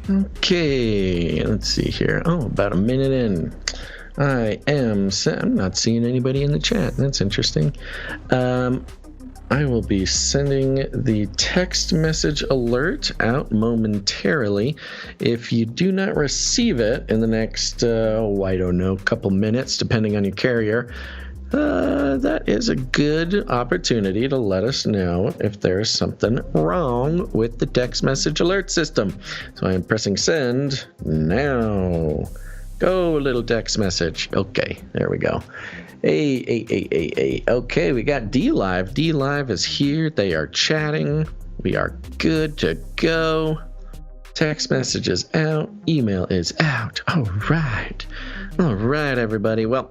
Okay, let's see here. Oh, about a minute in. I'm not seeing anybody in the chat. That's interesting. I will be sending the text message alert out momentarily. If you do not receive it in the next, I don't know, couple minutes, depending on your carrier, that is a good opportunity to let us know if there's something wrong with the text message alert system. So I am pressing send now. Go, little text message. Okay, there we go. Hey. Okay, we got D-Live. D-Live is here. They are chatting. We are good to go. Text message is out. Email is out. All right, everybody. Well,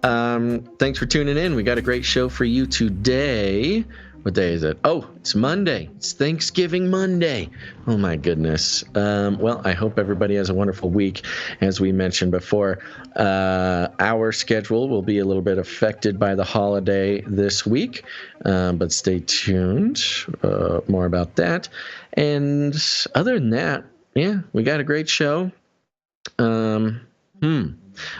thanks for tuning in. We got a great show for you today. What day is it? Oh, it's Monday. It's Thanksgiving Monday. Oh, my goodness. Well, I hope everybody has a wonderful week. As we mentioned before, our schedule will be a little bit affected by the holiday this week, but stay tuned. More about that. And other than that, yeah, we got a great show.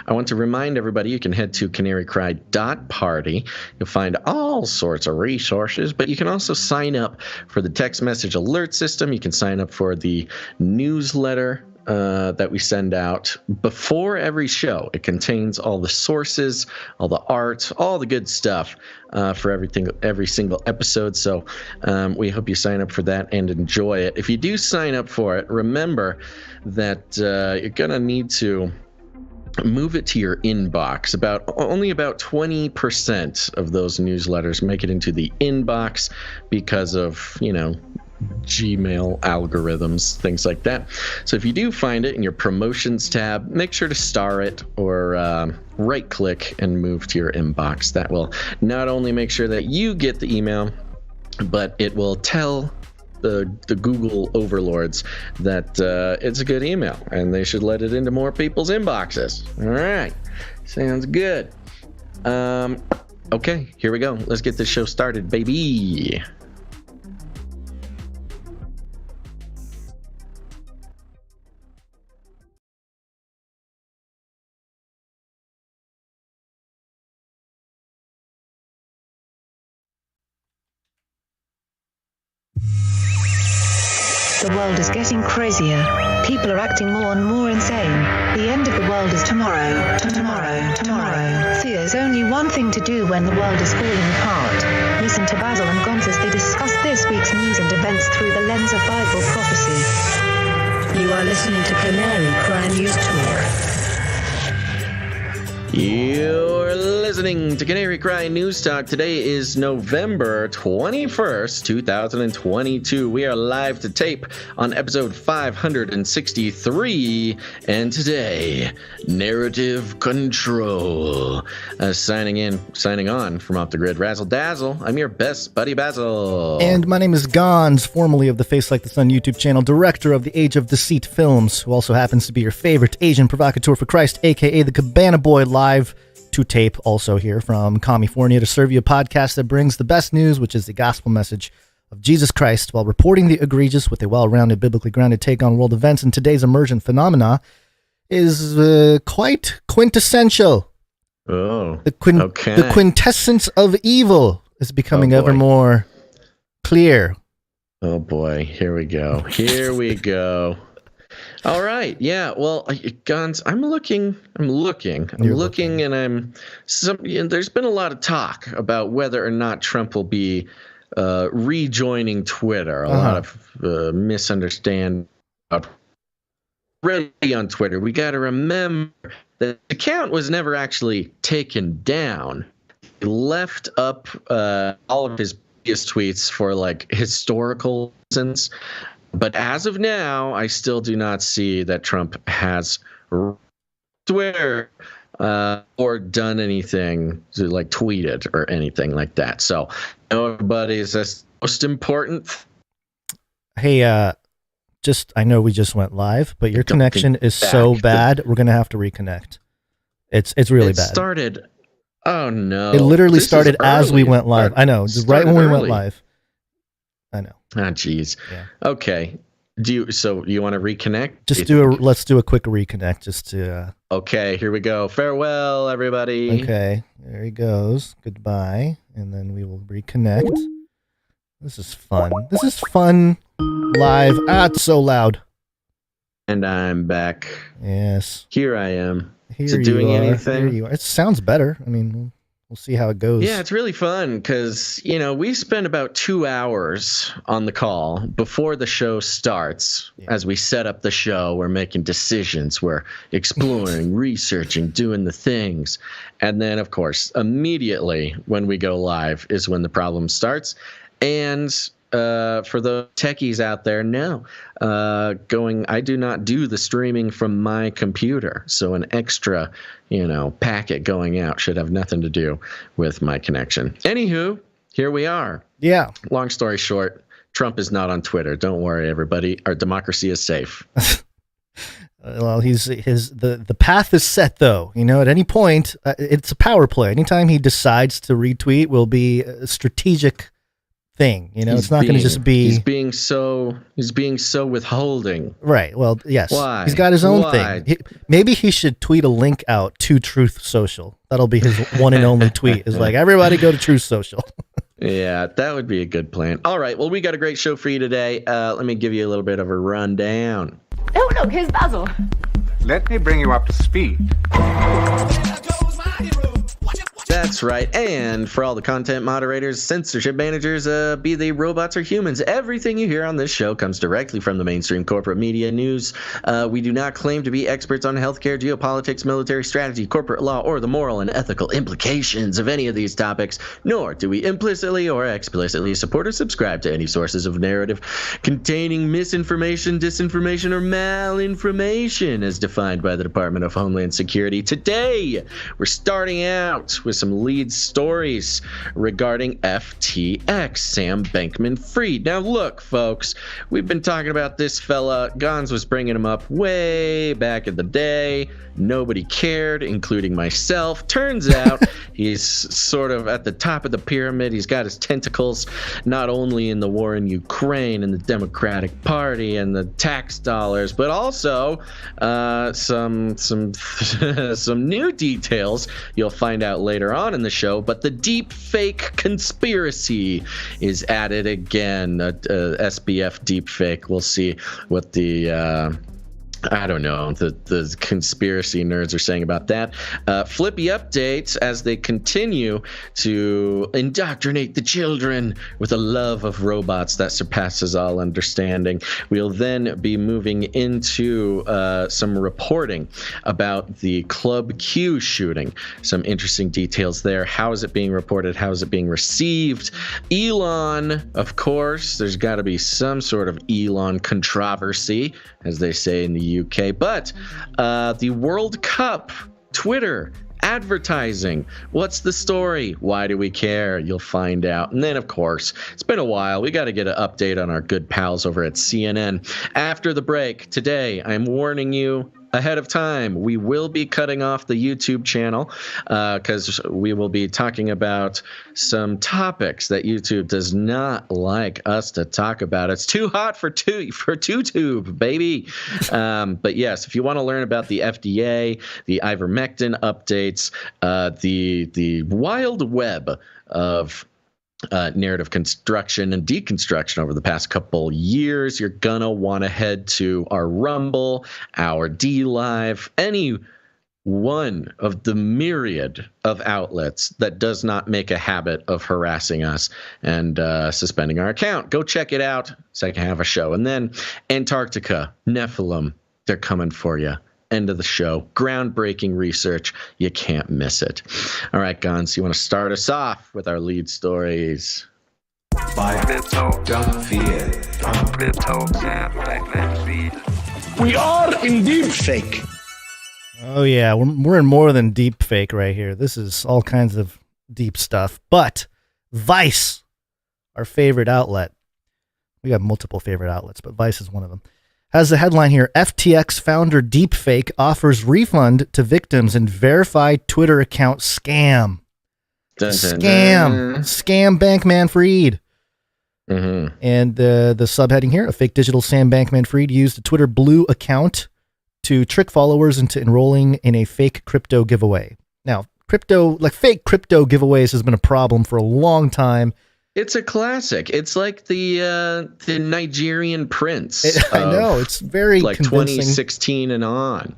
I want to remind everybody you can head to canarycry.party. You'll find all sorts of resources, but you can also sign up for the text message alert system. You can sign up for the newsletter that we send out before every show. It contains all the sources, all the art, all the good stuff for every single episode. So we hope you sign up for that and enjoy it. If you do sign up for it, remember that you're going to need to move it to your inbox. Only about 20% of those newsletters make it into the inbox because of, Gmail algorithms, things like that. So if you do find it in your promotions tab, make sure to star it or right click and move to your inbox. That will not only make sure that you get the email, but it will tell the Google overlords that it's a good email and they should let it into more people's inboxes. All right, sounds good. Okay, here we go. Let's get this show started, baby. The world is getting crazier. People are acting more and more insane. The end of the world is tomorrow. Tomorrow. There's only one thing to do when the world is falling apart. Listen to Basil and Gonz as they discuss this week's news and events through the lens of Bible prophecy. You are listening to Canary Cry News Talk. You're listening to Canary Cry News Talk. Today is November 21st, 2022. We are live to tape on episode 563. And today, Narrative Control. Signing on from Off the Grid, Razzle Dazzle. I'm your best buddy, Basil. And my name is Gonz, formerly of the Face Like the Sun YouTube channel, director of the Age of Deceit films, who also happens to be your favorite Asian provocateur for Christ, a.k.a. the Cabana Boy, live to tape also here from California to serve you a podcast that brings the best news, which is the gospel message of Jesus Christ, while reporting the egregious with a well-rounded, biblically grounded take on world events. And today's emergent phenomena is quite quintessential. Oh, the quintessence of evil is becoming ever more clear. Oh boy, here we go. All right, yeah. Well, Gonz, I'm looking, and there's been a lot of talk about whether or not Trump will be rejoining Twitter. A lot of misunderstanding about already on Twitter, we got to remember that the account was never actually taken down. He left up all of his previous tweets for like historical reasons. But as of now, I still do not see that Trump has Twitter or done anything to like tweeted or anything like that. So nobody's that's most important. Hey, I know we just went live, but your connection is so bad. We're gonna have to reconnect. It's really bad. Started. Oh no! It literally started as we went live. I know, right when we went live. I know. Ah, jeez. Yeah. Okay. So you want to reconnect? Let's do a quick reconnect just to. Okay, here we go. Farewell, everybody. Okay, there he goes. Goodbye, and then we will reconnect. This is fun. This is fun. Live. It's so loud. And I'm back. Yes. Here I am. Is it doing anything? Here you are. It sounds better. I mean, we'll see how it goes. Yeah, it's really fun because, we spend about 2 hours on the call before the show starts. Yeah. As we set up the show, we're making decisions, we're exploring, researching, doing the things. And then, of course, immediately when we go live is when the problem starts. And for the techies out there, no. I do not do the streaming from my computer. So an extra, packet going out should have nothing to do with my connection. Anywho, here we are. Yeah. Long story short, Trump is not on Twitter. Don't worry, everybody. Our democracy is safe. Well, the path is set, though. At any point, it's a power play. Anytime he decides to retweet will be a strategic thing. It's not going to just be. He's being so withholding. Right. Well, yes. Why? He's got his own thing. Maybe he should tweet a link out to Truth Social. That'll be his one and only tweet. Is like, everybody go to Truth Social. Yeah, that would be a good plan. All right. Well, we got a great show for you today. Let me give you a little bit of a rundown. Oh, look, here's Basil. Let me bring you up to speed. That's right. And for all the content moderators, censorship managers, be they robots or humans, everything you hear on this show comes directly from the mainstream corporate media news. We do not claim to be experts on healthcare, geopolitics, military strategy, corporate law, or the moral and ethical implications of any of these topics, nor do we implicitly or explicitly support or subscribe to any sources of narrative containing misinformation, disinformation, or malinformation as defined by the Department of Homeland Security. Today, we're starting out with some lead stories regarding FTX, Sam Bankman-Fried. Now, look, folks, we've been talking about this fella. Gons was bringing him up way back in the day. Nobody cared, including myself. Turns out he's sort of at the top of the pyramid. He's got his tentacles not only in the war in Ukraine and the Democratic Party and the tax dollars, but also some some new details you'll find out later on in the show. But the Deepfake conspiracy is at it again. SBF Deepfake. We'll see what the I don't know, the conspiracy nerds are saying about that. Flippy updates as they continue to indoctrinate the children with a love of robots that surpasses all understanding. We'll then be moving into some reporting about the Club Q shooting. Some interesting details there. How is it being reported? How is it being received? Elon, of course, there's got to be some sort of Elon controversy, as they say in the UK. But the World Cup, Twitter, advertising. What's the story? Why do we care? You'll find out. And then, of course, it's been a while. We got to get an update on our good pals over at CNN. After the break, today, I'm warning you ahead of time, we will be cutting off the YouTube channel because we will be talking about some topics that YouTube does not like us to talk about. It's too hot for TubeTube, baby. But yes, if you want to learn about the FDA, the ivermectin updates, the wild web of narrative construction and deconstruction over the past couple years, you're gonna want to head to our Rumble, our DLive, any one of the myriad of outlets that does not make a habit of harassing us and suspending our account. Go check it out. Second half of show. And then Antarctica, Nephilim, they're coming for you. End of the show. Groundbreaking research. You can't miss it. All right, Gons, you want to start us off with our lead stories? We are in Deepfake. Oh yeah, we're in more than Deepfake right here. This is all kinds of deep stuff. But Vice, our favorite outlet, we have multiple favorite outlets, but Vice is one of them, has the headline here: FTX founder Deepfake offers refund to victims in verified Twitter account scam. Scam Bankman-Fried. Mm-hmm. And the subheading here: a fake digital Sam Bankman-Fried used a Twitter Blue account to trick followers into enrolling in a fake crypto giveaway. Now, fake crypto giveaways has been a problem for a long time. It's a classic. It's like the Nigerian prince. I know, it's very like convincing. 2016 and on.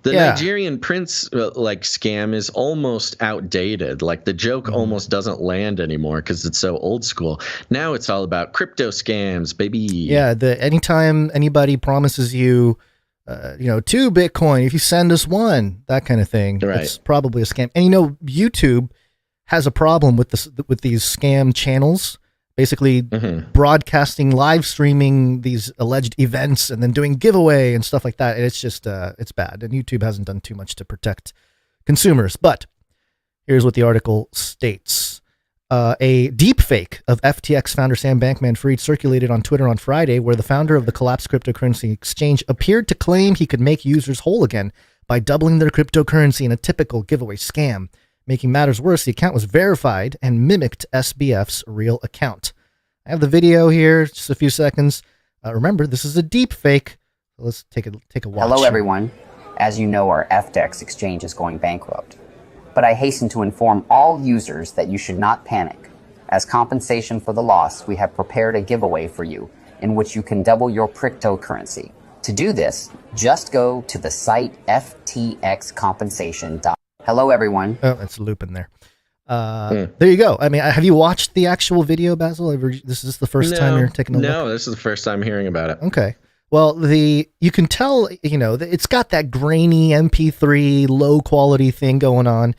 The Nigerian prince scam is almost outdated. Like the joke almost doesn't land anymore because it's so old school. Now it's all about crypto scams, baby. Yeah, anytime anybody promises you, 2 Bitcoin if you send us 1, that kind of thing. Right. It's probably a scam. And YouTube has a problem with these scam channels, basically broadcasting, live streaming these alleged events and then doing giveaway and stuff like that. And it's just it's bad. And YouTube hasn't done too much to protect consumers. But here's what the article states. A deepfake of FTX founder Sam Bankman-Fried circulated on Twitter on Friday, where the founder of the collapsed cryptocurrency exchange appeared to claim he could make users whole again by doubling their cryptocurrency in a typical giveaway scam. Making matters worse, the account was verified and mimicked SBF's real account. I have the video here, just a few seconds. Remember, this is a deep fake. Let's take a watch. Hello, everyone. As you know, our FTX exchange is going bankrupt. But I hasten to inform all users that you should not panic. As compensation for the loss, we have prepared a giveaway for you in which you can double your cryptocurrency. To do this, just go to the site ftxcompensation.com. Hello, everyone. Oh, it's looping there. There you go. I mean, have you watched the actual video, Basil? This is the first time you're taking a look? No, this is the first time hearing about it. Okay. Well, you can tell, it's got that grainy MP3 low quality thing going on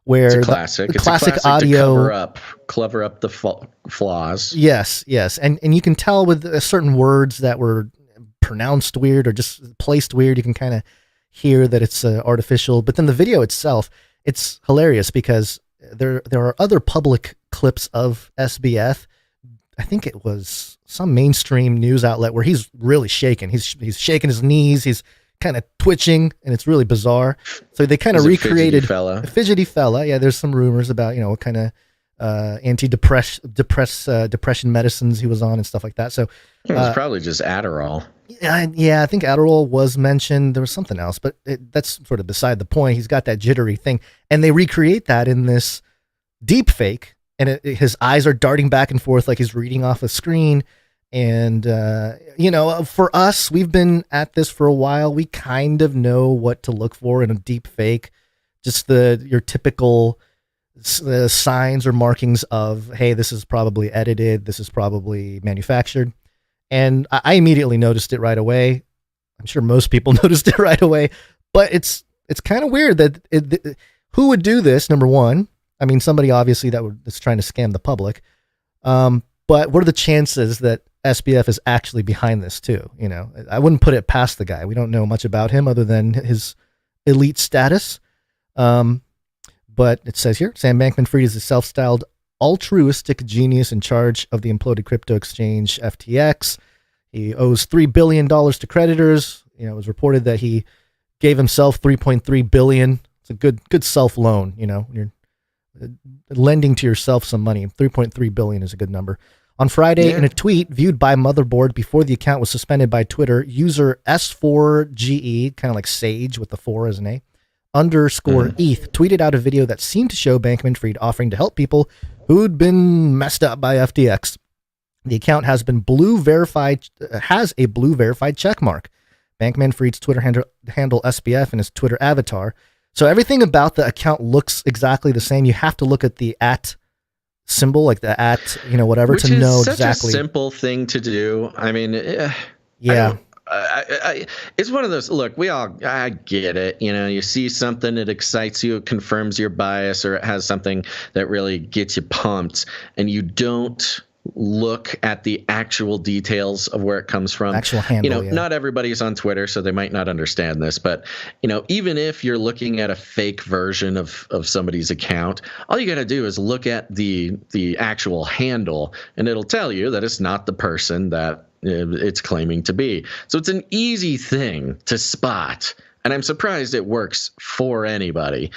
where it's a classic. The classic audio to cover up the flaws. Yes. And you can tell with certain words that were pronounced weird or just placed weird, you can kind of hear that it's artificial. But then the video itself, it's hilarious because there are other public clips of SBF. I think it was some mainstream news outlet where he's really shaking. He's shaking his knees. He's kind of twitching, and it's really bizarre. So they kind of recreated a fidgety fella. Yeah, there's some rumors about what kind of depression medicines he was on and stuff like that. So it was probably just Adderall. Yeah, I think Adderall was mentioned. There was something else, but that's sort of beside the point. He's got that jittery thing, and they recreate that in this deep fake, and his eyes are darting back and forth like he's reading off a screen. And for us, we've been at this for a while. We kind of know what to look for in a deep fake. Just your typical signs or markings of, hey, this is probably edited. This is probably manufactured. And I immediately noticed it right away. I'm sure most people noticed it right away. But it's kind of weird that who would do this, number one? I mean, somebody obviously that's trying to scam the public. But what are the chances that SBF is actually behind this too? I wouldn't put it past the guy. We don't know much about him other than his elite status. But it says here, Sam Bankman-Fried is a self-styled altruistic genius in charge of the imploded crypto exchange FTX. He owes $3 billion to creditors. It was reported that he gave himself $3.3 billion. It's a good self-loan. You're lending to yourself some money. $3.3 billion is a good number. On Friday, in a tweet viewed by Motherboard before the account was suspended by Twitter, user S4GE, kind of like Sage with the 4 as an A, _ETH, tweeted out a video that seemed to show Bankman-Fried offering to help people who'd been messed up by FTX. The account has a blue verified check mark. Bankman-Fried's Twitter handle SBF and his Twitter avatar. So everything about the account looks exactly the same. You have to look at the @ symbol, like the @ whatever, which to know such exactly. A simple thing to do. I mean, it's one of those. Look, I get it. You see something that excites you, it confirms your bias, or it has something that really gets you pumped, and you don't look at the actual details of where it comes from. Actual handle, Not everybody's on Twitter, so they might not understand this, but even if you're looking at a fake version of somebody's account, all you got to do is look at the actual handle, and it'll tell you that it's not the person that it's claiming to be. So it's an easy thing to spot. And I'm surprised it works for anybody.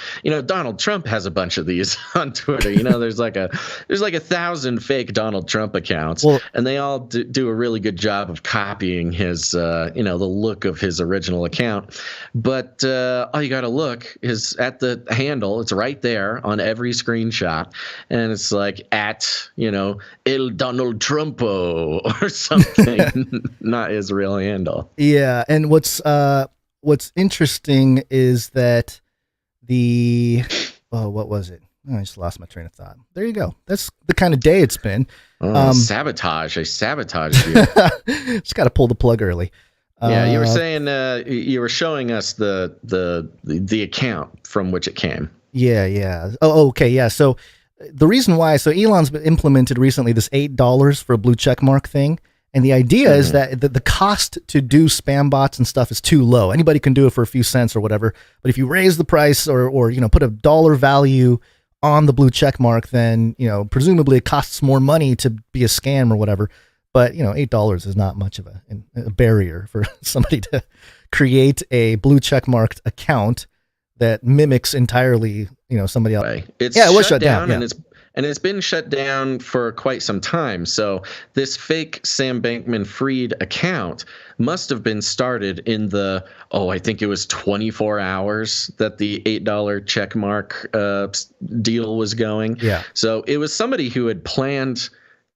Donald Trump has a bunch of these on Twitter. There's like 1,000 fake Donald Trump accounts, and they all do a really good job of copying his, the look of his original account. But all you got to look is at the handle. It's right there on every screenshot, and it's like at El Donald Trumpo or something, not his real handle. Yeah, and what's interesting is that what was it? Oh, I just lost my train of thought. There you go. That's the kind of day it's been. Sabotage. I sabotaged you. Just got to pull the plug early. Yeah, you were saying you were showing us the account from which it came. Yeah. Oh, okay. Yeah. So the reason why, Elon's implemented recently this $8 for a blue check mark thing. And the idea is that the cost to do spam bots and stuff is too low. Anybody can do it for a few cents or whatever. But if you raise the price or put a dollar value on the blue check mark, then, presumably it costs more money to be a scam or whatever. But, $8 is not much of a barrier for somebody to create a blue check marked account that mimics entirely, somebody else. It was shut down. And it's been shut down for quite some time. So this fake Sam Bankman-Fried account must have been started in I think it was 24 hours that the $8 check mark deal was going. Yeah. So it was somebody who had planned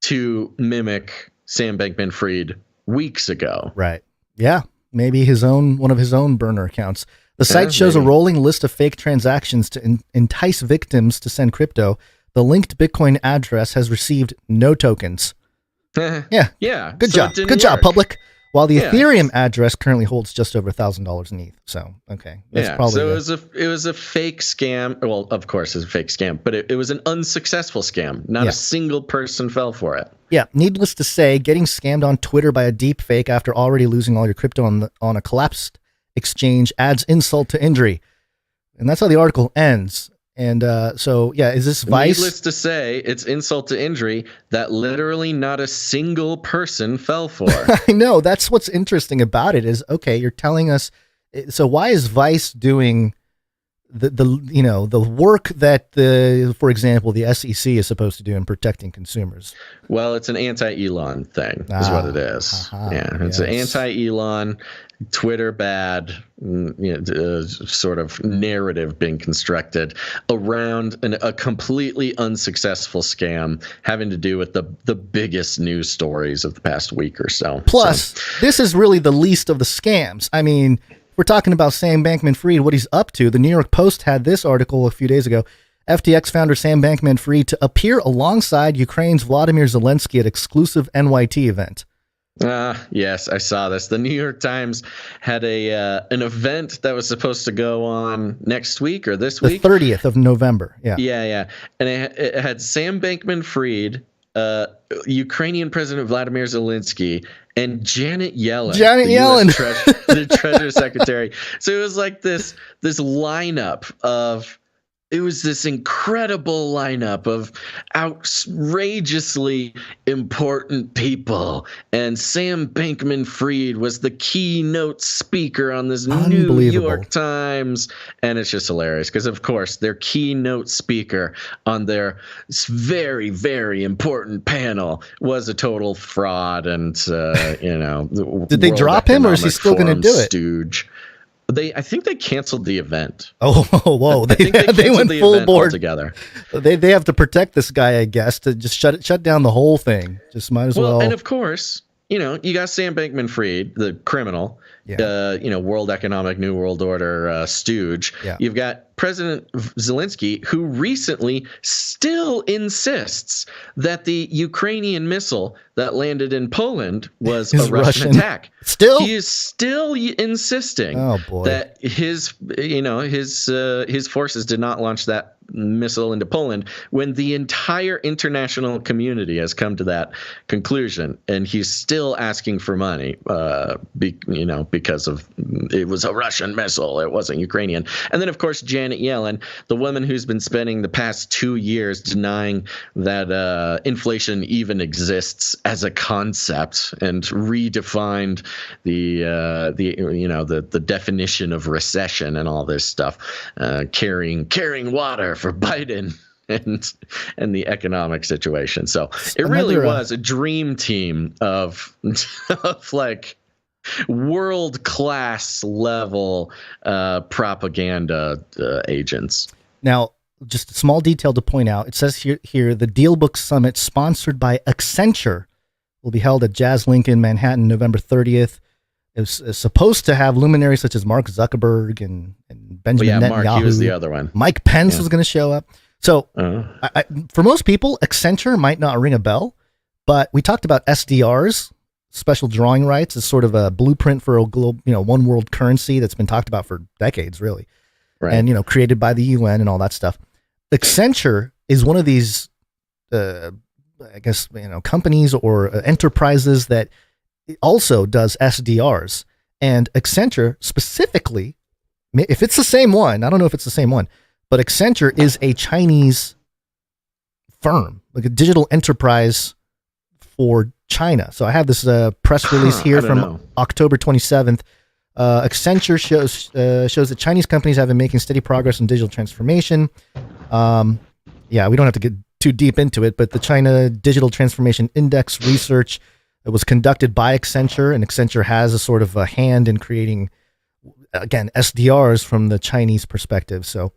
to mimic Sam Bankman-Fried weeks ago. Right. Yeah. Maybe one of his own burner accounts. The site shows a rolling list of fake transactions to entice victims to send crypto. The linked Bitcoin address has received no tokens. Yeah. Good job, public. While the Ethereum address currently holds just over $1,000 in ETH. So, okay. So it was a fake scam. Well, of course it's a fake scam, but it was an unsuccessful scam. Not a single person fell for it. Yeah. Needless to say, getting scammed on Twitter by a deepfake after already losing all your crypto on a collapsed exchange adds insult to injury. And that's how the article ends. And is this Vice? Needless to say, it's insult to injury that literally not a single person fell for. I know. That's what's interesting about it is, okay, you're telling us. So why is Vice doing the work that for example, the SEC is supposed to do in protecting consumers? Well, it's an anti-Elon thing is what it is. It's an anti-Elon, Twitter bad, sort of narrative being constructed around a completely unsuccessful scam having to do with the biggest news stories of the past week or so. Plus, this is really the least of the scams. I mean, we're talking about Sam Bankman-Fried, what he's up to. The New York Post had this article a few days ago. FTX founder Sam Bankman-Fried to appear alongside Ukraine's Volodymyr Zelensky at exclusive NYT event. Yes, I saw this. The New York Times had an event that was supposed to go on next week or this week. The 30th of November. Yeah. Yeah. And it had Sam Bankman-Fried, Ukrainian President Volodymyr Zelensky, and Janet Yellen. The Treasury Secretary. So it was like this lineup of. It was this incredible lineup of outrageously important people. And Sam Bankman-Fried was the keynote speaker on this New York Times. And it's just hilarious because, of course, their keynote speaker on their very, very important panel was a total fraud and, Did they drop him or is he still going to do it? Stooge. I think they canceled the event. Oh, whoa! They went full board together. They have to protect this guy, I guess, to just shut down the whole thing. Just might as well. And of course, you got Sam Bankman-Fried, the criminal, World Economic New World Order stooge. Yeah. You've got President Zelensky, who recently still insists that the Ukrainian missile that landed in Poland was a Russian attack. Still? He is still insisting that his forces did not launch that missile into Poland, when the entire international community has come to that conclusion, and he's still asking for money, because of it was a Russian missile, it wasn't Ukrainian. And then, of course, Janet Yellen, the woman who's been spending the past 2 years denying that inflation even exists as a concept, and redefined the definition of recession and all this stuff, carrying water for Biden and the economic situation. So it really was a dream team of like world-class level propaganda agents. Now, just a small detail to point out. It says here the DealBook Summit, sponsored by Accenture, will be held at Jazz Lincoln, Manhattan, November 30th. It's supposed to have luminaries such as Mark Zuckerberg and Benjamin Netanyahu. Mark, he was the other one. Mike Pence was going to show up. So for most people, Accenture might not ring a bell, but we talked about SDRs, special drawing rights, as sort of a blueprint for a global, one world currency that's been talked about for decades, really. Right. And, created by the UN and all that stuff. Accenture is one of these, companies or enterprises that also does SDRs. And Accenture specifically, if it's the same one, I don't know if it's the same one, but Accenture is a Chinese firm, like a digital enterprise for China. So I have this press release here from October 27th. Accenture shows that Chinese companies have been making steady progress in digital transformation. We don't have to get too deep into it, but the China Digital Transformation Index research, it was conducted by Accenture, and Accenture has a sort of a hand in creating, again, SDRs from the Chinese perspective. So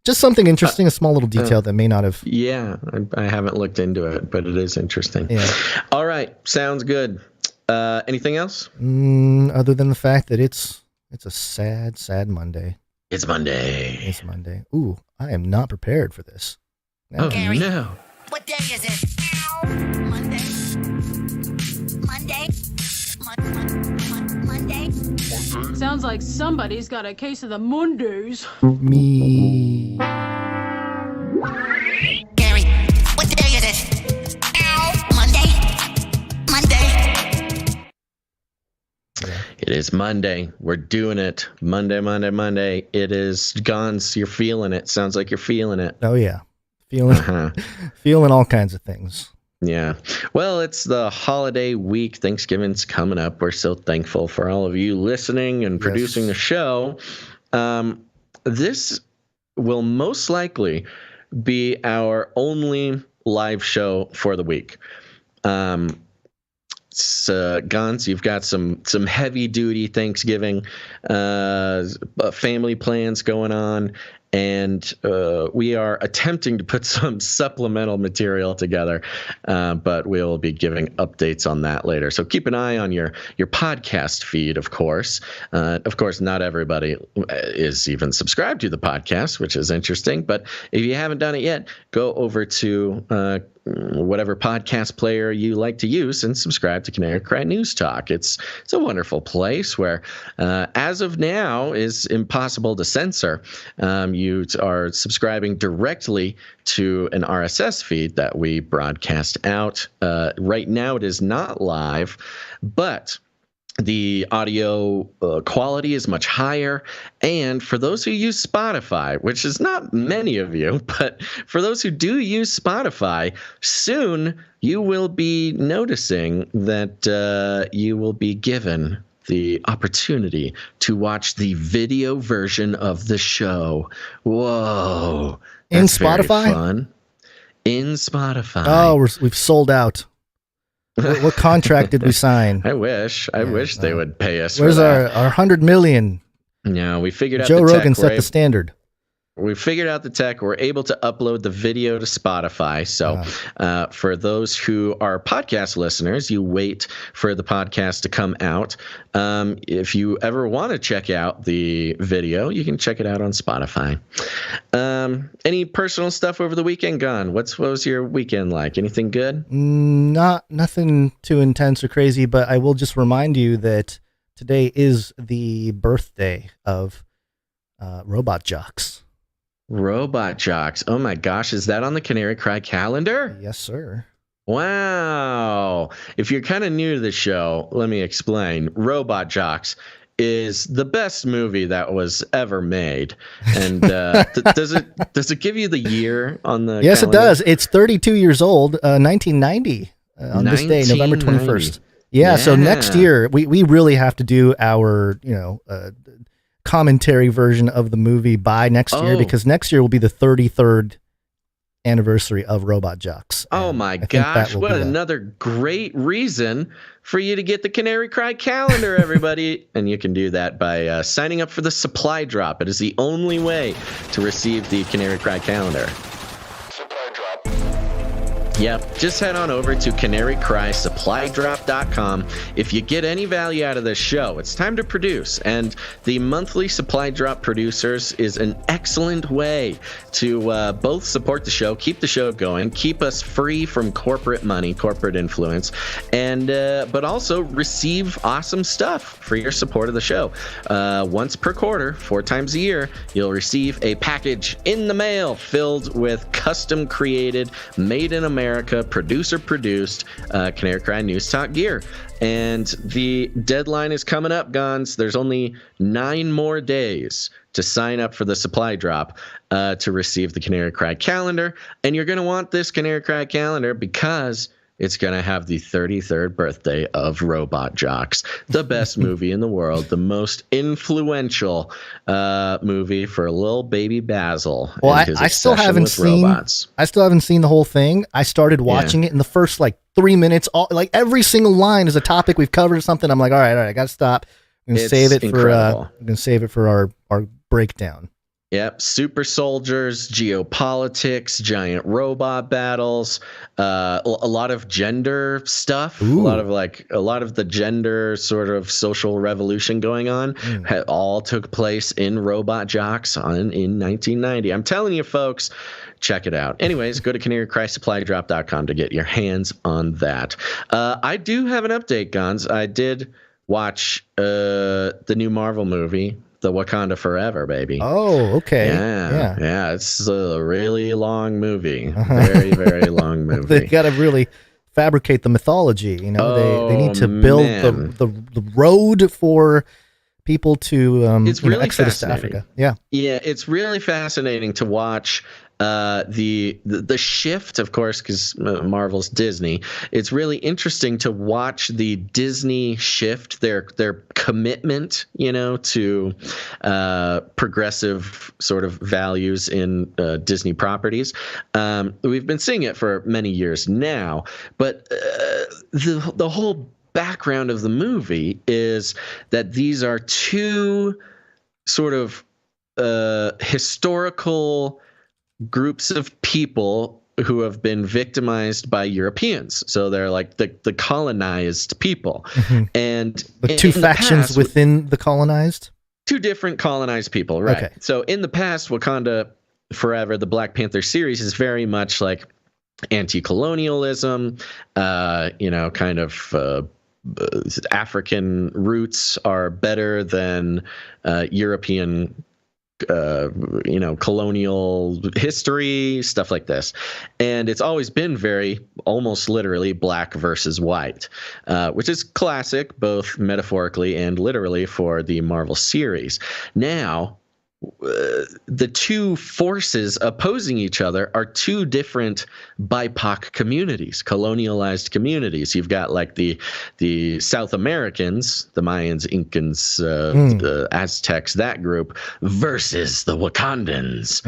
just something interesting, a small little detail that may not have. Yeah, I haven't looked into it, but it is interesting. Yeah. All right, sounds good. Anything else? Other than the fact that it's a sad, sad Monday. It's Monday. It's Monday. Ooh, I am not prepared for this. No. Oh, no. What day is it? Monday. Sounds like somebody's got a case of the Mondays. Me. Gary, what day is it? Monday. It is Monday. We're doing it. Monday. It is Gons. You're feeling it. Sounds like you're feeling it. Oh, yeah. Feeling all kinds of things. Yeah. Well, it's the holiday week. Thanksgiving's coming up. We're so thankful for all of you listening and producing the show. This will most likely be our only live show for the week. Gons, you've got some heavy duty Thanksgiving family plans going on, and we are attempting to put some supplemental material together, but we'll be giving updates on that later. So keep an eye on your podcast feed, of course. Of course, not everybody is even subscribed to the podcast, which is interesting. But if you haven't done it yet, go over to whatever podcast player you like to use and subscribe to Canary Cry News Talk. It's a wonderful place where, as of now, is impossible to censor. You are subscribing directly to an RSS feed that we broadcast out. Right now, it is not live, but the audio quality is much higher. And for those who use Spotify, which is not many of you, but for those who do use Spotify, soon you will be noticing that you will be given the opportunity to watch the video version of the show. Whoa. In Spotify? Very fun. In Spotify. Oh, we've sold out. What contract did we sign? I wish they would pay us. Where's for our 100 million? No, we figured out Joe the Rogan tech. set the standard. We figured out the tech. We're able to upload the video to Spotify. So for those who are podcast listeners, you wait for the podcast to come out. If you ever want to check out the video, you can check it out on Spotify. Any personal stuff over the weekend, Gon? What was your weekend like? Anything good? Nothing too intense or crazy, but I will just remind you that today is the birthday of Robot Jocks. Robot Jocks. Oh my gosh, is that on the Canary Cry calendar? Yes, sir. Wow. If you're kind of new to the show, let me explain. Robot Jocks is the best movie that was ever made. And does it give you the year on the Yes, calendar? it does. It's 32 years old, 1990 on this day, November 21st. Yeah, so next year we really have to do our, commentary version of the movie by next year, because next year will be the 33rd anniversary of Robot Jocks. Oh my gosh, what another great reason for you to get the Canary Cry calendar, everybody. And you can do that by signing up for the supply drop. It is the only way to receive the Canary Cry calendar. Yep, just head on over to canarycrysupply.drop.com. If you get any value out of this show, it's time to produce. And the monthly Supply Drop Producers is an excellent way to both support the show, keep the show going, keep us free from corporate money, corporate influence, and but also receive awesome stuff for your support of the show. Once per quarter, 4 times a year, you'll receive a package in the mail filled with custom created, made in America, producer-produced Canary Cry News Talk gear. And the deadline is coming up, Gons. There's only 9 more days to sign up for the supply drop to receive the Canary Cry calendar. And you're going to want this Canary Cry calendar because it's going to have the 33rd birthday of Robot Jocks, the best movie in the world, the most influential movie for little baby Basil. Well, I still haven't seen robots. I still haven't seen the whole thing. I started watching it in the first 3 minutes. Every single line is a topic we've covered or something. I'm like, all right, I got to stop. I'm going to save it for our breakdown. Yep, super soldiers, geopolitics, giant robot battles, a lot of gender stuff, Ooh. a lot of the gender sort of social revolution going on, all took place in Robot Jocks in 1990. I'm telling you, folks, check it out. Anyways, go to canarycrysupply.drop.com to get your hands on that. I do have an update, Gons. I did watch the new Marvel movie, The Wakanda Forever, baby. Oh, okay. Yeah. It's a really long movie. Very, very long movie. They got to really fabricate the mythology. They need to build the road for people to it's really exodus to Africa. Yeah, it's really fascinating to watch. The shift, of course, because Marvel's Disney. It's really interesting to watch the Disney shift their commitment, to progressive sort of values in Disney properties. We've been seeing it for many years now, but the whole background of the movie is that these are two sort of historical groups of people who have been victimized by Europeans. So they're like the colonized people. Mm-hmm. And the two factions within the colonized? 2 different colonized people, right. Okay. So in the past, Wakanda Forever, the Black Panther series, is very much like anti-colonialism, kind of African roots are better than European colonial history, stuff like this. And it's always been very, almost literally, black versus white, which is classic, both metaphorically and literally, for the Marvel series. Now, the two forces opposing each other are 2 different BIPOC communities, colonialized communities. You've got like the South Americans, the Mayans, Incans, the Aztecs, that group, versus the Wakandans.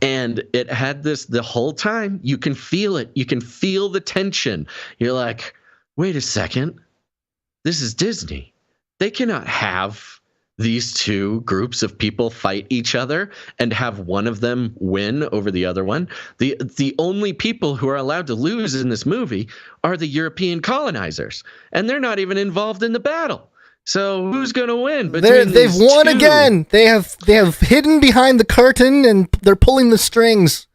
And it had this the whole time. You can feel it. You can feel the tension. You're like, wait a second. This is Disney. They cannot have these two groups of people fight each other and have one of them win over the other one. The only people who are allowed to lose in this movie are the European colonizers, and they're not even involved in the battle. So who's going to win? They've won again. They have hidden behind the curtain, and they're pulling the strings.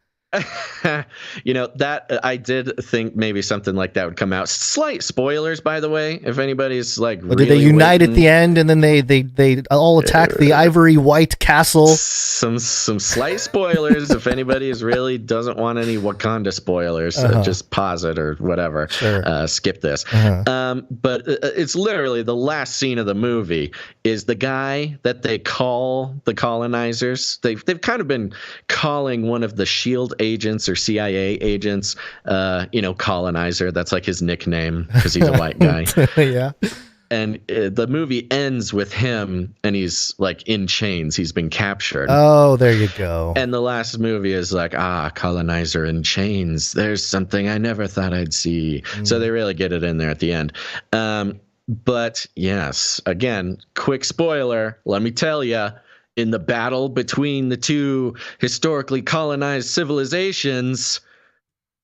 That I did think maybe something like that would come out. Slight spoilers, by the way, if anybody's like, did they unite at the end and then they all attack the ivory white castle? Some slight spoilers. If anybody really doesn't want any Wakanda spoilers, just pause it or whatever. Sure. Skip this. But it's literally the last scene of the movie is the guy that they call the colonizers. They've kind of been calling one of the SHIELD agents or CIA agents, colonizer. That's like his nickname because he's a white guy. Yeah. And the movie ends with him, and he's like in chains. He's been captured. Oh, there you go. And the last movie is like, colonizer in chains. There's something I never thought I'd see. So they really get it in there at the end. But yes, again, quick spoiler. Let me tell you. In the battle between the two historically colonized civilizations,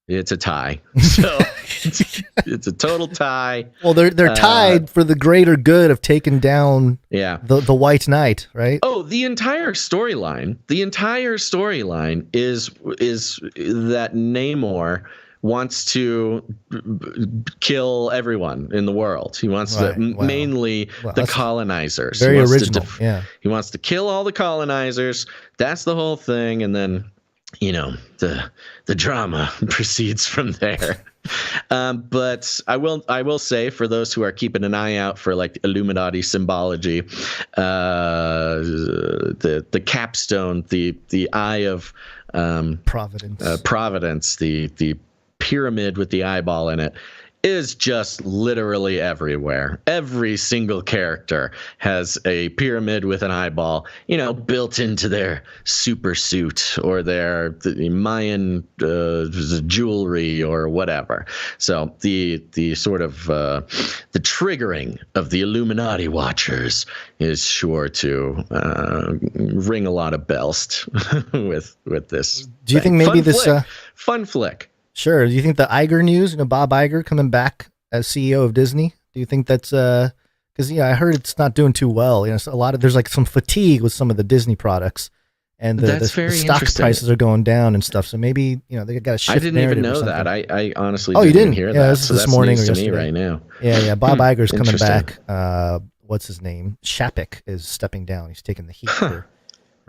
it's a tie. So it's a total tie. Well, they're tied for the greater good of taking down the White Knight, right? Oh, the entire storyline is that Namor wants to kill everyone in the world. He wants mainly the colonizers. Very original. He wants to kill all the colonizers. That's the whole thing. And then, the drama proceeds from there. But I will say, for those who are keeping an eye out for like Illuminati symbology, the capstone, the eye of Providence, the pyramid with the eyeball in it, is just literally everywhere. Every single character has a pyramid with an eyeball, built into their super suit or their Mayan jewelry or whatever. So the sort of the triggering of the Illuminati watchers is sure to ring a lot of bells with this. Do you think maybe fun flick? Sure. Do you think the Iger news, Bob Iger coming back as CEO of Disney? Do you think that's because I heard it's not doing too well. There's like some fatigue with some of the Disney products, and the stock prices are going down and stuff. So maybe they got to shift. I didn't even know that. I honestly didn't hear that. that. This is this morning or yesterday. To me right now. Yeah. Bob Iger's coming back. What's his name? Shapik is stepping down. He's taking the heat for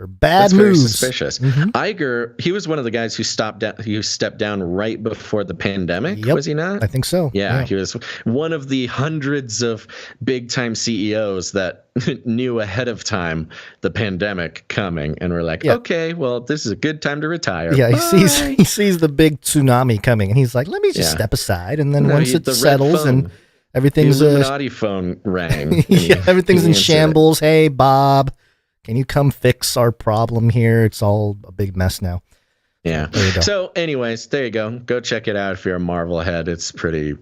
bad moves. Very suspicious. Iger, he was one of the guys who stepped down right before the pandemic. Yep. Was he not? I think so. Yeah, he was one of the hundreds of big time CEOs that knew ahead of time the pandemic coming and were like, okay, well, this is a good time to retire. Yeah, he sees the big tsunami coming, and he's like, let me just step aside, and then once it settles and everything's the Illuminati phone rang. Everything's in shambles. Hey, Bob. Can you come fix our problem here? It's all a big mess now. Yeah. So anyways, there you go. Go check it out if you're a Marvel head. It's pretty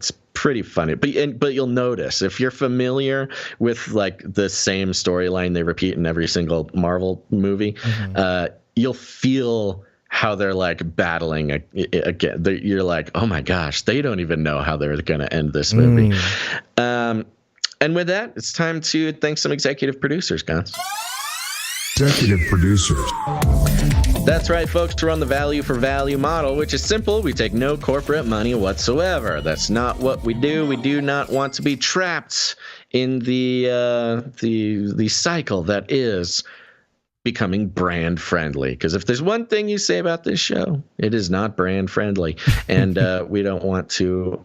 funny. But you'll notice, if you're familiar with like the same storyline they repeat in every single Marvel movie, you'll feel how they're like battling again. You're like, oh my gosh, they don't even know how they're going to end this movie. And with that, it's time to thank some executive producers, guys. Executive producers. That's right, folks, to run the value for value model, which is simple. We take no corporate money whatsoever. That's not what we do. We do not want to be trapped in the cycle that is becoming brand friendly. Because if there's one thing you say about this show, it is not brand friendly. And we don't want to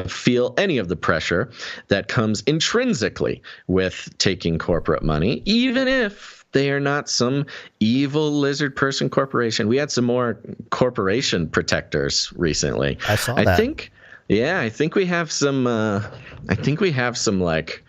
feel any of the pressure that comes intrinsically with taking corporate money, even if they are not some evil lizard person corporation. We had some more corporation protectors recently. I saw that. I think we have some like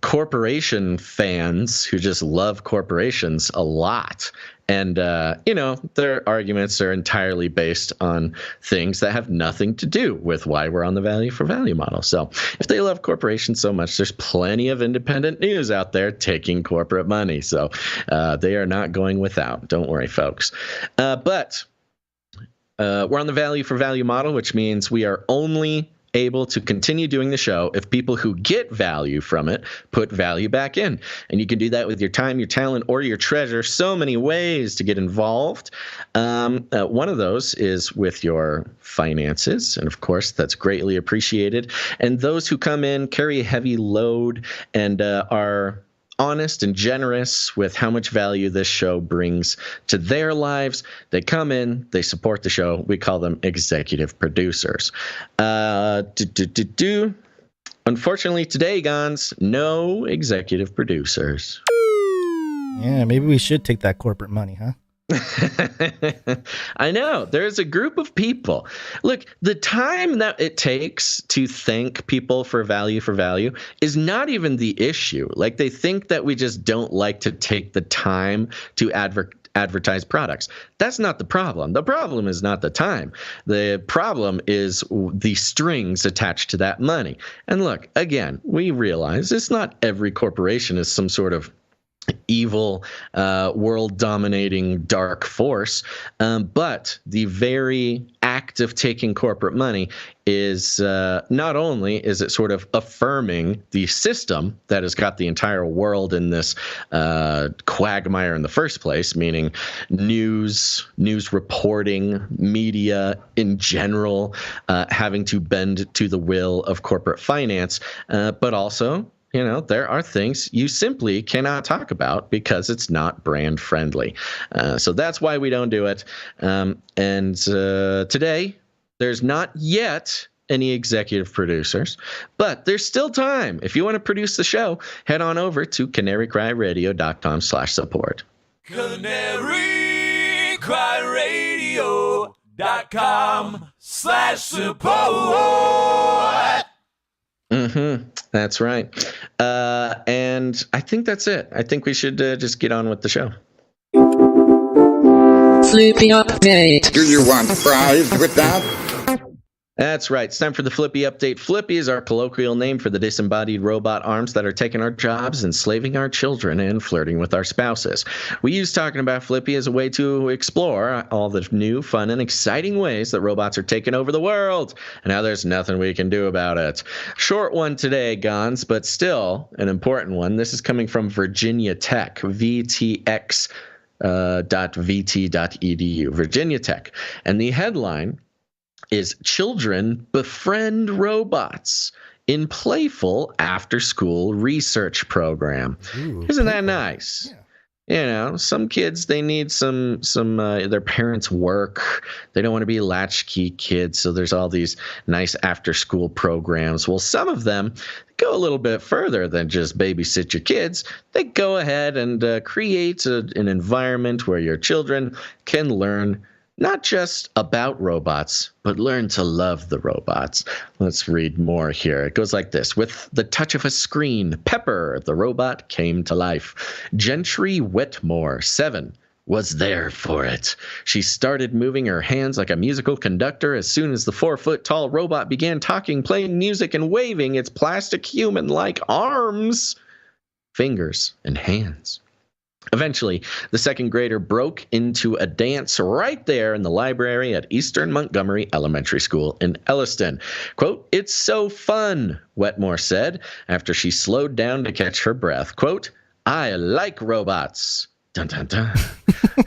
corporation fans who just love corporations a lot. And, their arguments are entirely based on things that have nothing to do with why we're on the value for value model. So if they love corporations so much, there's plenty of independent news out there taking corporate money. So they are not going without. Don't worry, folks. But we're on the value for value model, which means we are only able to continue doing the show if people who get value from it put value back in. And you can do that with your time, your talent, or your treasure. So many ways to get involved. One of those is with your finances. And of course, that's greatly appreciated. And those who come in carry a heavy load and are honest and generous with how much value this show brings to their lives. They come in, they support the show. We call them executive producers. Unfortunately, today, Gons, no executive producers. Yeah, maybe we should take that corporate money, huh? I know. There's a group of people. Look, the time that it takes to thank people for value is not even the issue. Like, they think that we just don't like to take the time to advertise products. That's not the problem. The problem is not the time. The problem is the strings attached to that money. And look, again, we realize it's not every corporation is some sort of evil, world-dominating dark force. But the very act of taking corporate money is not only is it sort of affirming the system that has got the entire world in this quagmire in the first place, meaning news reporting, media in general, having to bend to the will of corporate finance, but also, there are things you simply cannot talk about because it's not brand friendly. So that's why we don't do it. And today, there's not yet any executive producers, but there's still time. If you want to produce the show, head on over to canarycryradio.com/support. canarycryradio.com/support. That's right. And I think that's it. I think we should just get on with the show. Flippy update. Do you want fries with that? That's right. It's time for the Flippy update. Flippy is our colloquial name for the disembodied robot arms that are taking our jobs, enslaving our children, and flirting with our spouses. We use talking about Flippy as a way to explore all the new, fun, and exciting ways that robots are taking over the world, and how there's nothing we can do about it. Short one today, Gons, but still an important one. This is coming from VirginiaTech, VTX.vt.edu, VirginiaTech. And the headline is "Children Befriend Robots in Playful After-School Research Program." Ooh, Isn't that nice? Yeah. Some kids, they need some their parents' work. They don't want to be latchkey kids, so there's all these nice after-school programs. Well, some of them go a little bit further than just babysit your kids. They go ahead and create an environment where your children can learn not just about robots, but learn to love the robots. Let's read more here. It goes like this. With the touch of a screen, Pepper, the robot, came to life. Gentry Wetmore, 7, was there for it. She started moving her hands like a musical conductor as soon as the 4-foot-tall robot began talking, playing music, and waving its plastic human-like arms, fingers, and hands. Eventually, the second grader broke into a dance right there in the library at Eastern Montgomery Elementary School in Elliston. Quote, "It's so fun," Wetmore said after she slowed down to catch her breath. Quote, "I like robots." Dun, dun, dun.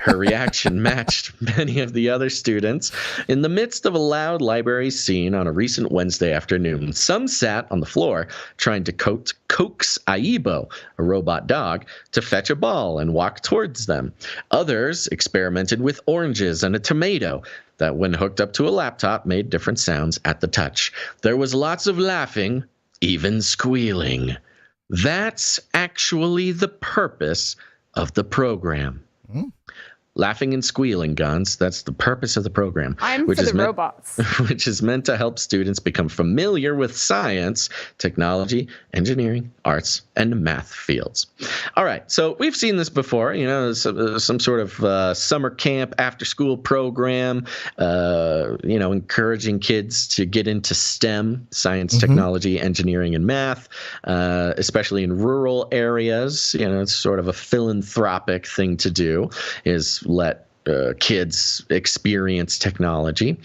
Her reaction matched many of the other students. In the midst of a loud library scene on a recent Wednesday afternoon, some sat on the floor trying to coax Aibo, a robot dog, to fetch a ball and walk towards them. Others experimented with oranges and a tomato that, when hooked up to a laptop, made different sounds at the touch. There was lots of laughing, even squealing. That's actually the purpose of the program. Laughing and Squealing Guns. That's the purpose of the program. I'm for the robots. Which is meant to help students become familiar with science, technology, engineering, arts, and math fields. All right, so we've seen this before, some sort of summer camp after-school program, encouraging kids to get into STEM, science, technology, engineering, and math, especially in rural areas. It's sort of a philanthropic thing to do, is let kids experience technology.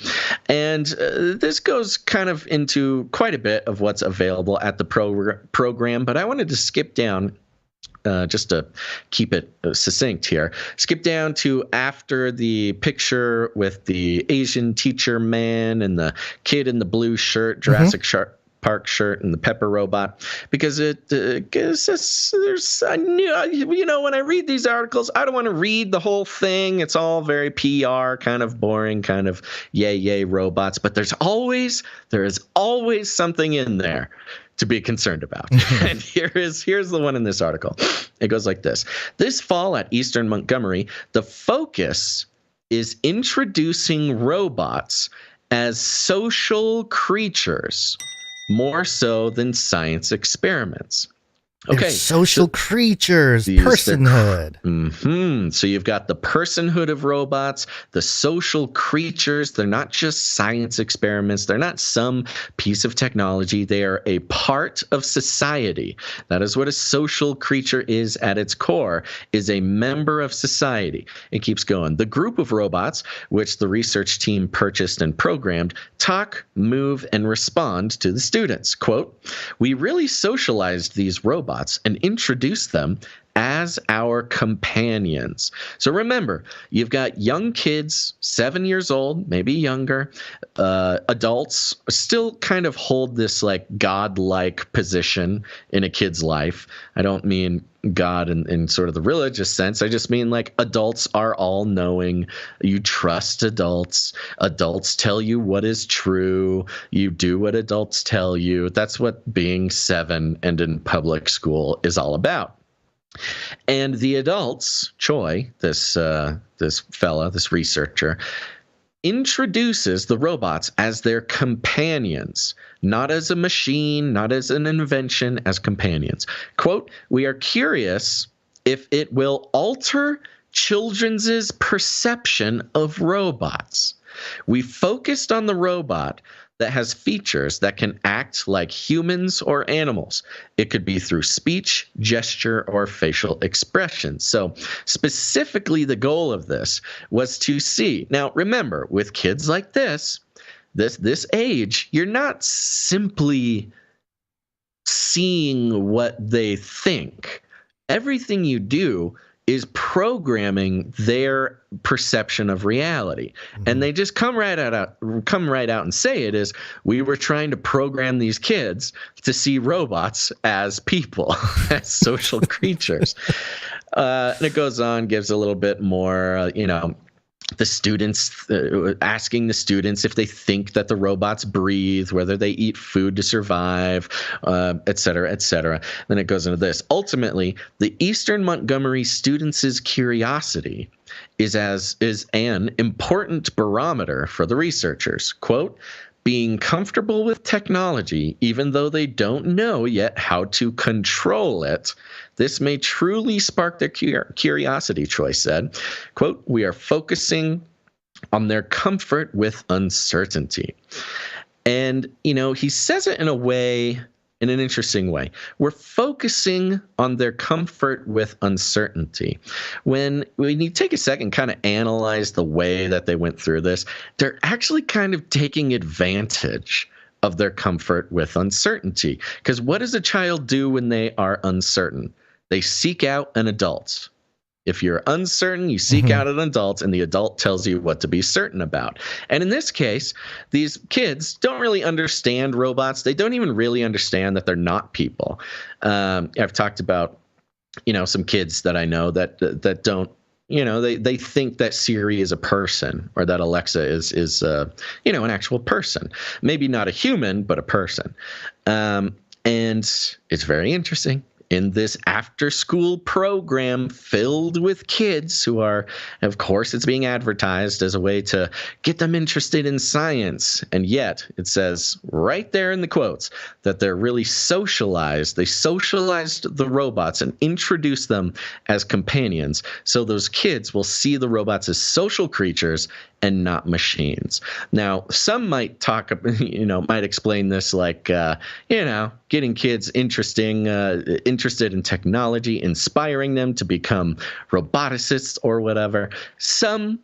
And this goes kind of into quite a bit of what's available at the program, but I wanted to skip down just to keep it succinct here. Skip down to after the picture with the Asian teacher man and the kid in the blue shirt, Jurassic Park shirt, and the Pepper robot, because when I read these articles, I don't want to read the whole thing. It's all very PR, kind of boring, kind of yay robots, but there is always something in there to be concerned about. And here's the one in this article. It goes like this. This fall at Eastern Montgomery, the focus is introducing robots as social creatures, more so than science experiments. Okay, social creatures, personhood. So you've got the personhood of robots, the social creatures. They're not just science experiments. They're not some piece of technology. They are a part of society. That is what a social creature is at its core, is a member of society. It keeps going. The group of robots, which the research team purchased and programmed, talk, move, and respond to the students. Quote, "We really socialized these robots and introduced them as our companions." So remember, you've got young kids, 7 years old, maybe younger. Adults still kind of hold this like godlike position in a kid's life. I don't mean God in sort of the religious sense. I just mean like adults are all knowing. You trust adults. Adults tell you what is true. You do what adults tell you. That's what being 7 and in public school is all about. And the adults, Choi, this researcher, introduces the robots as their companions, not as a machine, not as an invention, as companions. Quote, "We are curious if it will alter children's perception of robots. We focused on the robot that has features that can act like humans or animals. It could be through speech, gesture, or facial expression." So specifically, the goal of this was to see. Now, remember, with kids like this age, you're not simply seeing what they think. Everything you do is programming their perception of reality. And they just come right out and say it is, we were trying to program these kids to see robots as people, as social creatures. And it goes on, gives a little bit more, the students, asking the students if they think that the robots breathe, whether they eat food to survive, et cetera, et cetera. Then it goes into this. Ultimately, the Eastern Montgomery students' curiosity is an important barometer for the researchers. Quote, "Being comfortable with technology, even though they don't know yet how to control it, this may truly spark their curiosity," Choi said. Quote, "We are focusing on their comfort with uncertainty." And, he says it in an interesting way. We're focusing on their comfort with uncertainty. When you take a second, kind of analyze the way that they went through this, they're actually kind of taking advantage of their comfort with uncertainty. Because what does a child do when they are uncertain? They seek out an adult. If you're uncertain, you seek out an adult, and the adult tells you what to be certain about. And in this case, these kids don't really understand robots. They don't even really understand that they're not people. I've talked about, some kids that I know that don't, they think that Siri is a person, or that Alexa is an actual person. Maybe not a human, but a person. And it's very interesting. in this after-school program filled with kids who are, of course, it's being advertised as a way to get them interested in science. And yet, it says right there in the quotes that they're really socialized. They socialized the robots and introduced them as companions. So those kids will see the robots as social creatures and not machines. Now, some might might explain this like, getting kids interested in technology, inspiring them to become roboticists or whatever. Some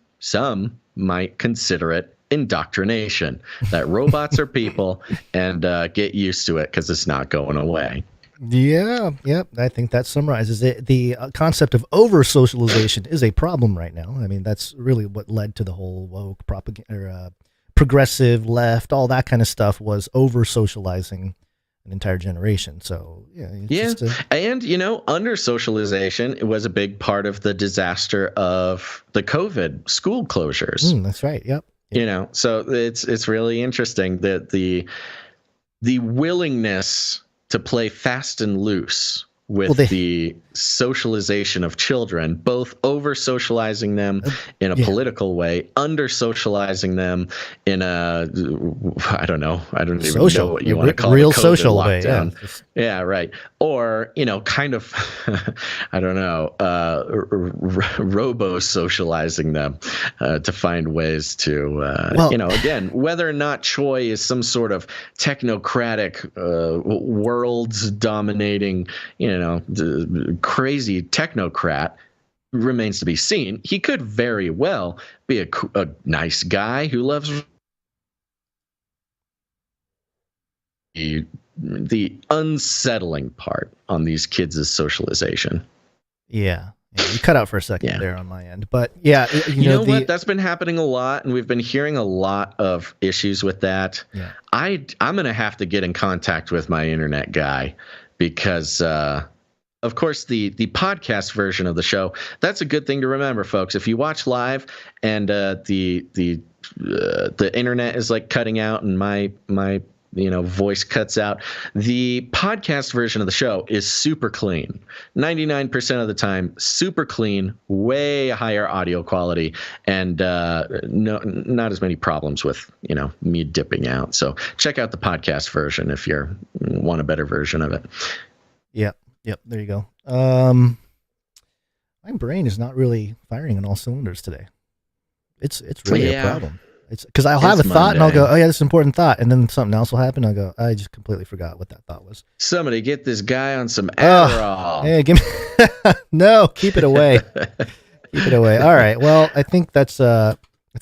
might consider it indoctrination, that robots are people and get used to it because it's not going away. Yeah, I think that summarizes it. The concept of over-socialization is a problem right now. I mean, that's really what led to the whole woke propaganda, progressive left, all that kind of stuff was over-socializing an entire generation. So, under-socialization was a big part of the disaster of the COVID school closures. That's right, yep. So it's really interesting that the willingness to play fast and loose with the socialization of children, both over-socializing them in a political way, under-socializing them in a, I don't even know what you want to call it, real social way. Yeah, right. Or, kind of, I don't know, robo-socializing them to find ways to, again, whether or not Choi is some sort of technocratic, world-dominating, crazy technocrat remains to be seen. He could very well be a nice guy who loves the unsettling part on these kids' socialization. Yeah, you cut out for a second there on my end, but you know what? That's been happening a lot, and we've been hearing a lot of issues with that. Yeah. I'm gonna have to get in contact with my internet guy because. Of course, the podcast version of the show, that's a good thing to remember, folks. If you watch live and the internet is like cutting out and my voice cuts out, the podcast version of the show is super clean. 99% of the time, super clean, way higher audio quality, and not as many problems with me dipping out. So check out the podcast version if you want a better version of it. Yep, there you go. My brain is not really firing on all cylinders today. It's really a problem. It's because I'll have a thought and I'll go, oh yeah, this is an important thought, and then something else will happen. I'll go, I just completely forgot what that thought was. Somebody get this guy on some Adderall. Hey, give me no, keep it away. Keep it away. All right. Well, I think that's a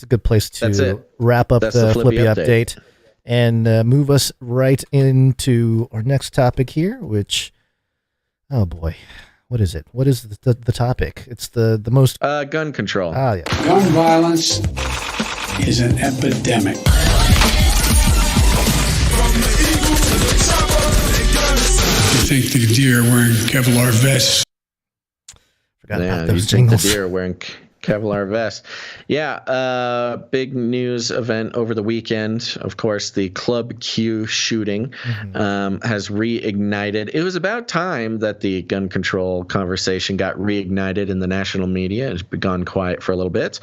good place to wrap up the Flippy update and move us right into our next topic here, which. Oh boy, what is it? What is the topic? It's the most gun control. Yeah. Gun violence is an epidemic. You think the deer are wearing Kevlar vests? Forgot about those jingles. The deer are wearing Kevlar vest. Yeah, big news event over the weekend. Of course, the Club Q shooting has reignited. It was about time that the gun control conversation got reignited in the national media. It's been gone quiet for a little bit.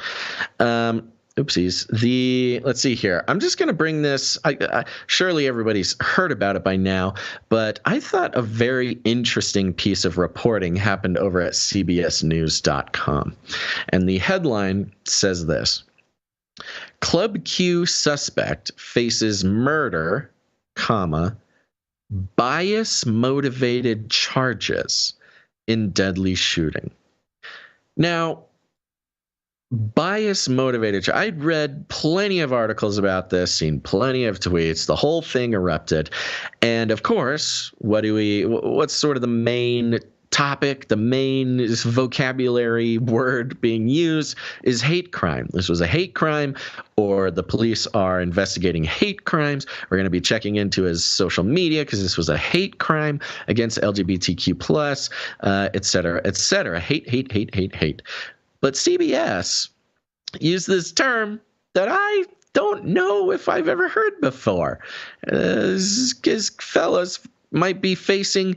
Oopsies. Let's see here. I'm just going to bring this. Surely everybody's heard about it by now, but I thought a very interesting piece of reporting happened over at CBSNews.com. And the headline says this: Club Q suspect faces murder, bias-motivated charges in deadly shooting. Now, bias motivated. I'd read plenty of articles about this, seen plenty of tweets. The whole thing erupted. And of course, what's sort of the main topic, the main vocabulary word being used is hate crime. This was a hate crime, or the police are investigating hate crimes. We're going to be checking into his social media because this was a hate crime against LGBTQ+, et cetera, et cetera. Hate. But CBS used this term that I don't know if I've ever heard before. Fellas, might be facing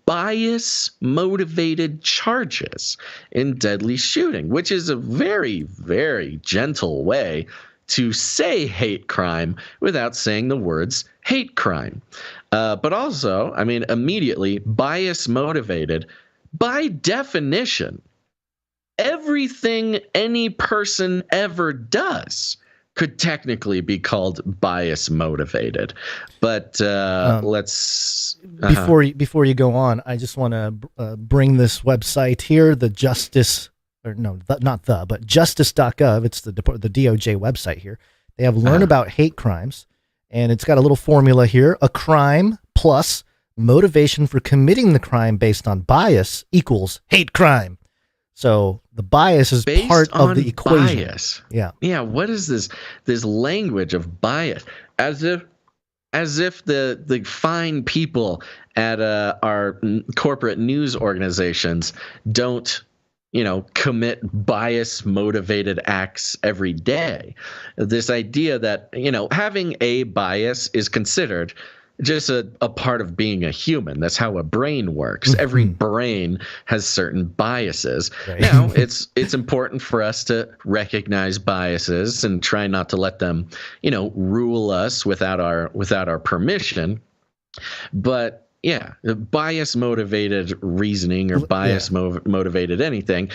bias-motivated charges in deadly shooting, which is a very, very gentle way to say hate crime without saying the words hate crime. But also, I mean, immediately, bias-motivated, by definition, everything any person ever does could technically be called bias motivated. But let's before you go on, I just want to bring this website here, the justice, or no, not the, but justice.gov. It's the DOJ website here. They have learn about hate crimes, and it's got a little formula here: a crime plus motivation for committing the crime based on bias equals hate crime. So the bias is based part on of the equation. Bias. Yeah. Yeah. What is this language of bias? As if the fine people at our corporate news organizations don't, commit bias motivated acts every day. This idea that, having a bias is considered just a part of being a human. That's how a brain works. Every brain has certain biases. Right. Now, it's important for us to recognize biases and try not to let them, rule us without our permission. But yeah, bias motivated reasoning or bias motivated anything,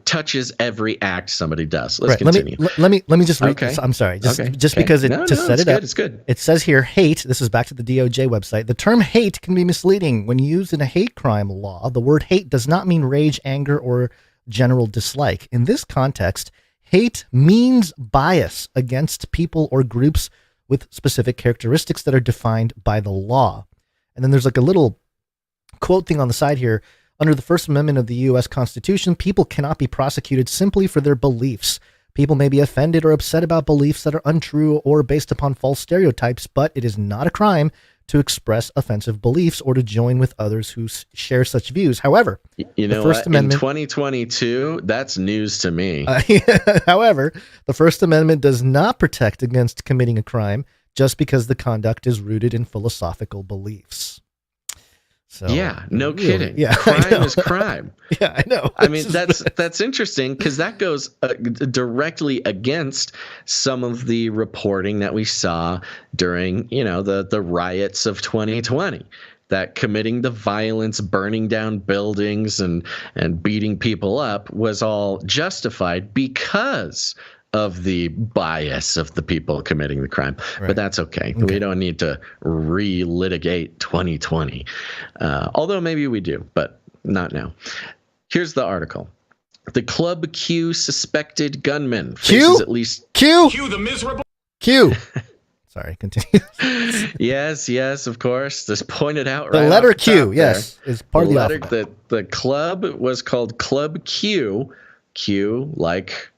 touches every act somebody does. Let's continue. Let me just read this. I'm sorry. Just because set it up. It's good. It says here, hate. This is back to the DOJ website. The term hate can be misleading when used in a hate crime law. The word hate does not mean rage, anger, or general dislike. In this context, hate means bias against people or groups with specific characteristics that are defined by the law. And then there's like a little quote thing on the side here. Under the First Amendment of the U.S. Constitution, people cannot be prosecuted simply for their beliefs. People may be offended or upset about beliefs that are untrue or based upon false stereotypes, but it is not a crime to express offensive beliefs or to join with others who share such views. However, the First Amendment, in 2022, that's news to me. However, the First Amendment does not protect against committing a crime just because the conduct is rooted in philosophical beliefs. So, yeah, no kidding. Yeah, crime is crime. Yeah, I know. I mean, that's interesting because that goes directly against some of the reporting that we saw during, the riots of 2020. That committing the violence, burning down buildings and beating people up was all justified because of the bias of the people committing the crime. Right. But that's okay. We don't need to relitigate 2020. Although maybe we do, but not now. Here's the article. The Club Q suspected gunman faces at least... Q the miserable... Q. Sorry, continue. Yes, of course. Just pointed out the right letter Q, yes, is part of the alphabet. The club was called Club Q. Q like...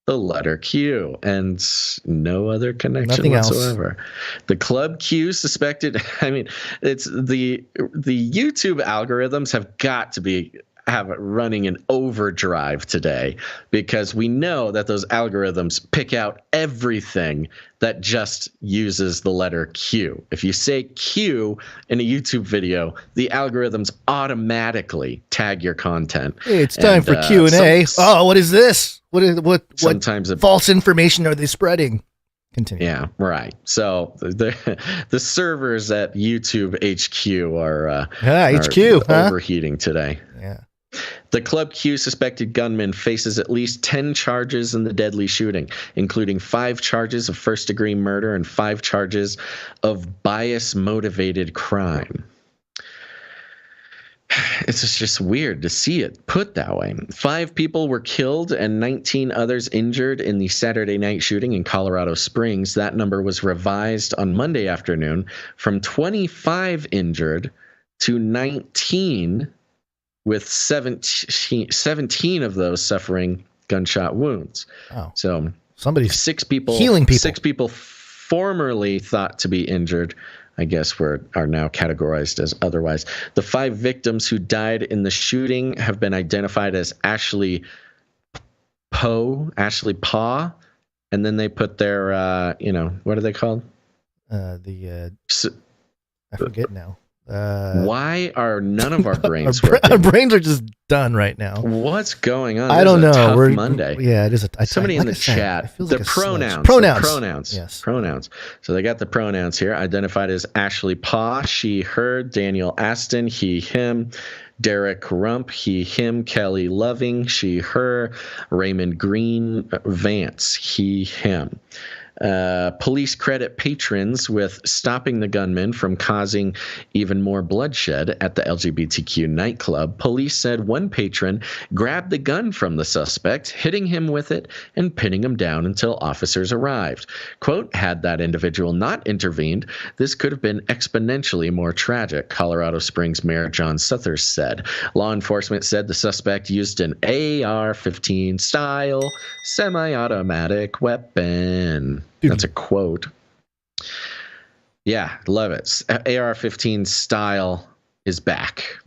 the letter Q and no other connection Nothing whatsoever. Else. The Club Q suspected. I mean, it's the YouTube algorithms have got to have it running in overdrive today because we know that those algorithms pick out everything that just uses the letter Q. If you say Q in a YouTube video, the algorithms automatically tag your content. Hey, it's time for Q&A. What is this? What false information are they spreading? Continue. Yeah, right. So the servers at YouTube HQ are overheating today. Yeah. The Club Q suspected gunman faces at least 10 charges in the deadly shooting, including 5 charges of first-degree murder and 5 charges of bias-motivated crime. It's just weird to see it put that way. 5 people were killed and 19 others injured in the Saturday night shooting in Colorado Springs. That number was revised on Monday afternoon from 25 injured to 19, with 17 of those suffering gunshot wounds. Wow. So somebody's 6 people healing people. 6 people formerly thought to be injured, I guess, are now categorized as otherwise. The 5 victims who died in the shooting have been identified as Ashley Paw, and then they put their, what are they called? I forget now. Why are none of our brains our brains are just done right now. What's going on? I don't know. Tough Monday. Yeah, it is. Somebody in the chat. The like pronouns. Pronouns. Yes. Pronouns. So they got the pronouns here. Identified as Ashley Paw, she, her. Daniel Aston, he, him. Derek Rump, he, him. Kelly Loving, she, her. Raymond Green Vance, he, him. Police credit patrons with stopping the gunman from causing even more bloodshed at the LGBTQ nightclub. Police said one patron grabbed the gun from the suspect, hitting him with it and pinning him down until officers arrived. Quote, had that individual not intervened, this could have been exponentially more tragic, Colorado Springs Mayor John Suthers said. Law enforcement said the suspect used an AR-15 style semi-automatic weapon. That's a quote. Yeah, love it. AR-15 style is back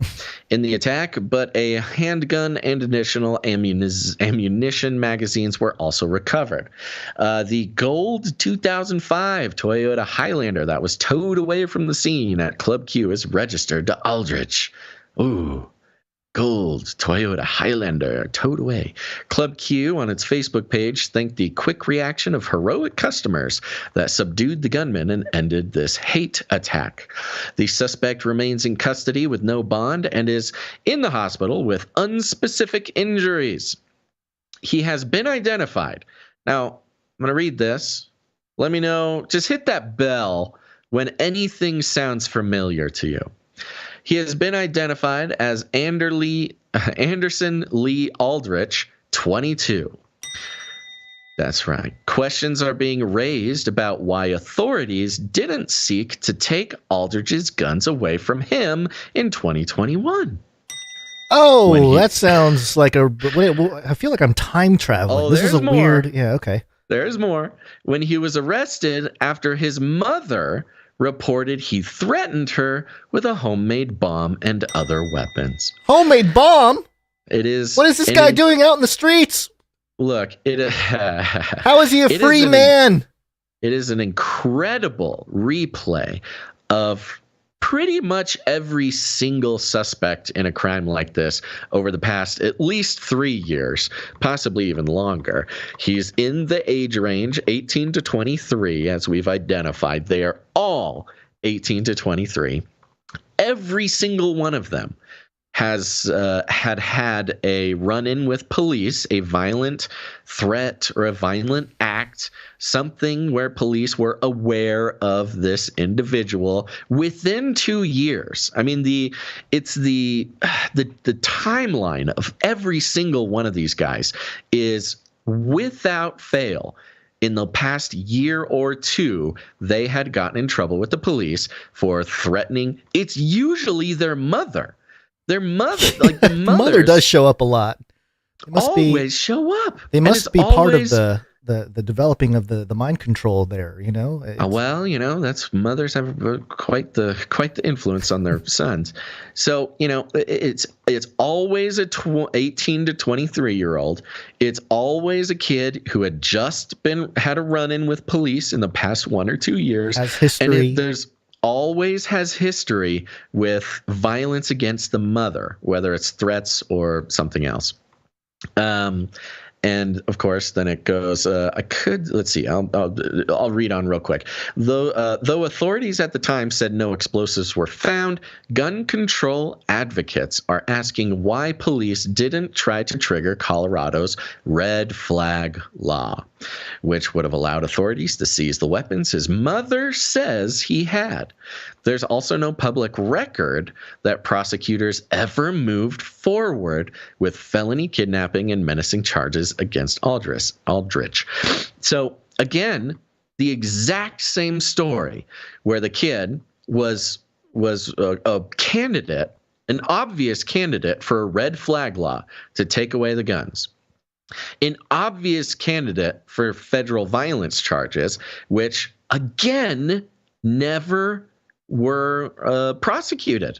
in the attack, but a handgun and additional ammunition magazines were also recovered. The gold 2005 Toyota Highlander that was towed away from the scene at Club Q is registered to Aldrich. Ooh. Gold Toyota Highlander towed away. Club Q on its Facebook page thanked the quick reaction of heroic customers that subdued the gunman and ended this hate attack. The suspect remains in custody with no bond and is in the hospital with unspecific injuries. He has been identified. Now, I'm going to read this. Let me know. Just hit that bell when anything sounds familiar to you. He has been identified as Anderson Lee Aldrich, 22. That's right. Questions are being raised about why authorities didn't seek to take Aldrich's guns away from him in 2021. Oh, that sounds like I feel like I'm time traveling. This is a more. Weird. Yeah, okay. There's more. When he was arrested after his mother reported he threatened her with a homemade bomb and other weapons. Homemade bomb? It is. What is this guy doing out in the streets? Look, how is he a free man? It is an incredible replay of pretty much every single suspect in a crime like this over the past at least 3 years, possibly even longer. He's in the age range 18 to 23, as we've identified. They are all 18 to 23. Every single one of them has had a run-in with police, a violent threat or a violent act, something where police were aware of this individual within 2 years. I mean, the timeline of every single one of these guys is without fail. In the past year or two, they had gotten in trouble with the police for threatening. It's usually their mother. Their mother, like the mother does show up a lot. They must always show up. They must be part of the developing of the mind control there, you know? Well, you know, that's mothers have quite the influence on their sons. So, you know, it's always a 18 to 23-year-old. It's always a kid who had just had a run-in with police in the past 1 or 2 years. Has history. And there's always has history with violence against the mother, whether it's threats or something else. And of course, then it goes. Let's see. I'll read on real quick. Though authorities at the time said no explosives were found, gun control advocates are asking why police didn't try to trigger Colorado's red flag law, which would have allowed authorities to seize the weapons his mother says he had. There's also no public record that prosecutors ever moved forward with felony kidnapping and menacing charges against Aldrich. So again, the exact same story where the kid was a candidate, an obvious candidate for a red flag law to take away the guns. An obvious candidate for federal violence charges, which again never were prosecuted.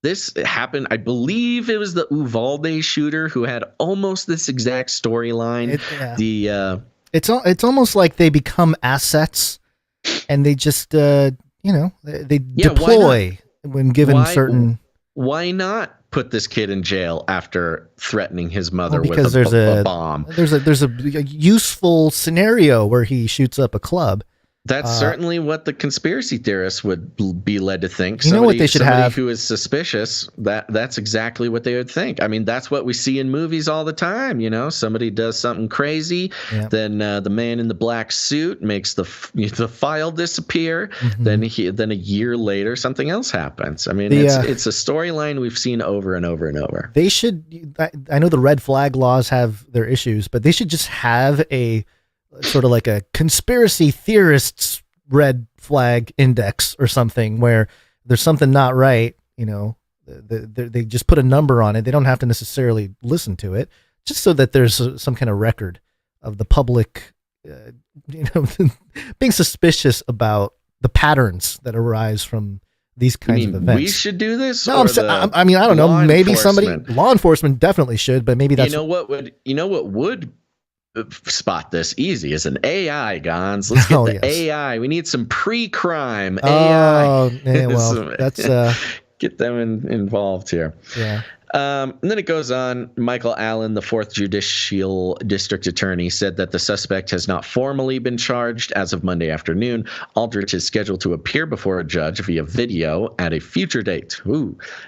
This happened, I believe it was the Uvalde shooter who had almost this exact storyline. It's almost like they become assets and they just they deploy. when given certain. Why not put this kid in jail after threatening his mother with a bomb? There's a useful scenario where he shoots up a club. That's certainly what the conspiracy theorists would be led to think. You know what they should have? Who is suspicious, that's exactly what they would think. I mean, that's what we see in movies all the time. You know, somebody does something crazy, then the man in the black suit makes the file disappear. Then a year later, something else happens. I mean, it's a storyline we've seen over and over and over. They should. I know the red flag laws have their issues, but they should just have a sort of like a conspiracy theorists red flag index or something where there's something not right, you know, they just put a number on it. They don't have to necessarily listen to it, just so that there's some kind of record of the public, being suspicious about the patterns that arise from these kinds of events. We should do this? No, I mean, I don't know. Maybe law enforcement definitely should, but maybe that's... You know what would spot this easy is an AI, Gons. Let's get AI. We need some pre-crime AI. Oh, yeah, well, that's get them involved here. Yeah. And then it goes on. Michael Allen, the 4th Judicial District Attorney, said that the suspect has not formally been charged as of Monday afternoon. Aldrich is scheduled to appear before a judge via video at a future date.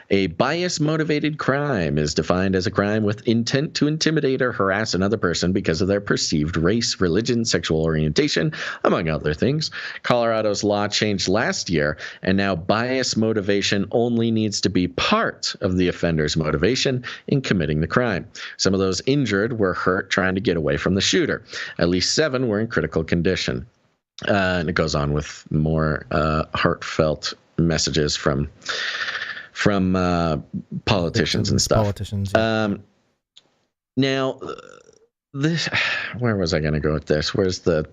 A bias-motivated crime is defined as a crime with intent to intimidate or harass another person because of their perceived race, religion, sexual orientation, among other things. Colorado's law changed last year, and now bias motivation only needs to be part of the offender's motivation in committing the crime. Some of those injured were hurt trying to get away from the shooter. At least 7 were in critical condition. And it goes on with more heartfelt messages from politicians and stuff. Now, this, where was I going to go with this? Where's the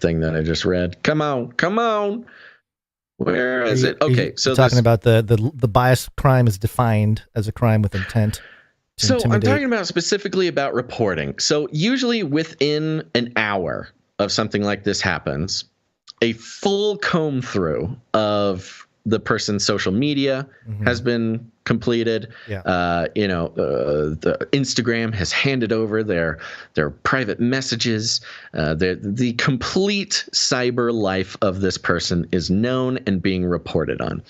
thing that I just read? Come on. Where is it? Okay, so talking about the bias crime is defined as a crime with intent to intimidate. I'm talking about specifically about reporting. So usually within an hour of something like this happens, a full comb through of the person's social media has been completed. The Instagram has handed over their private messages. The complete cyber life of this person is known and being reported on.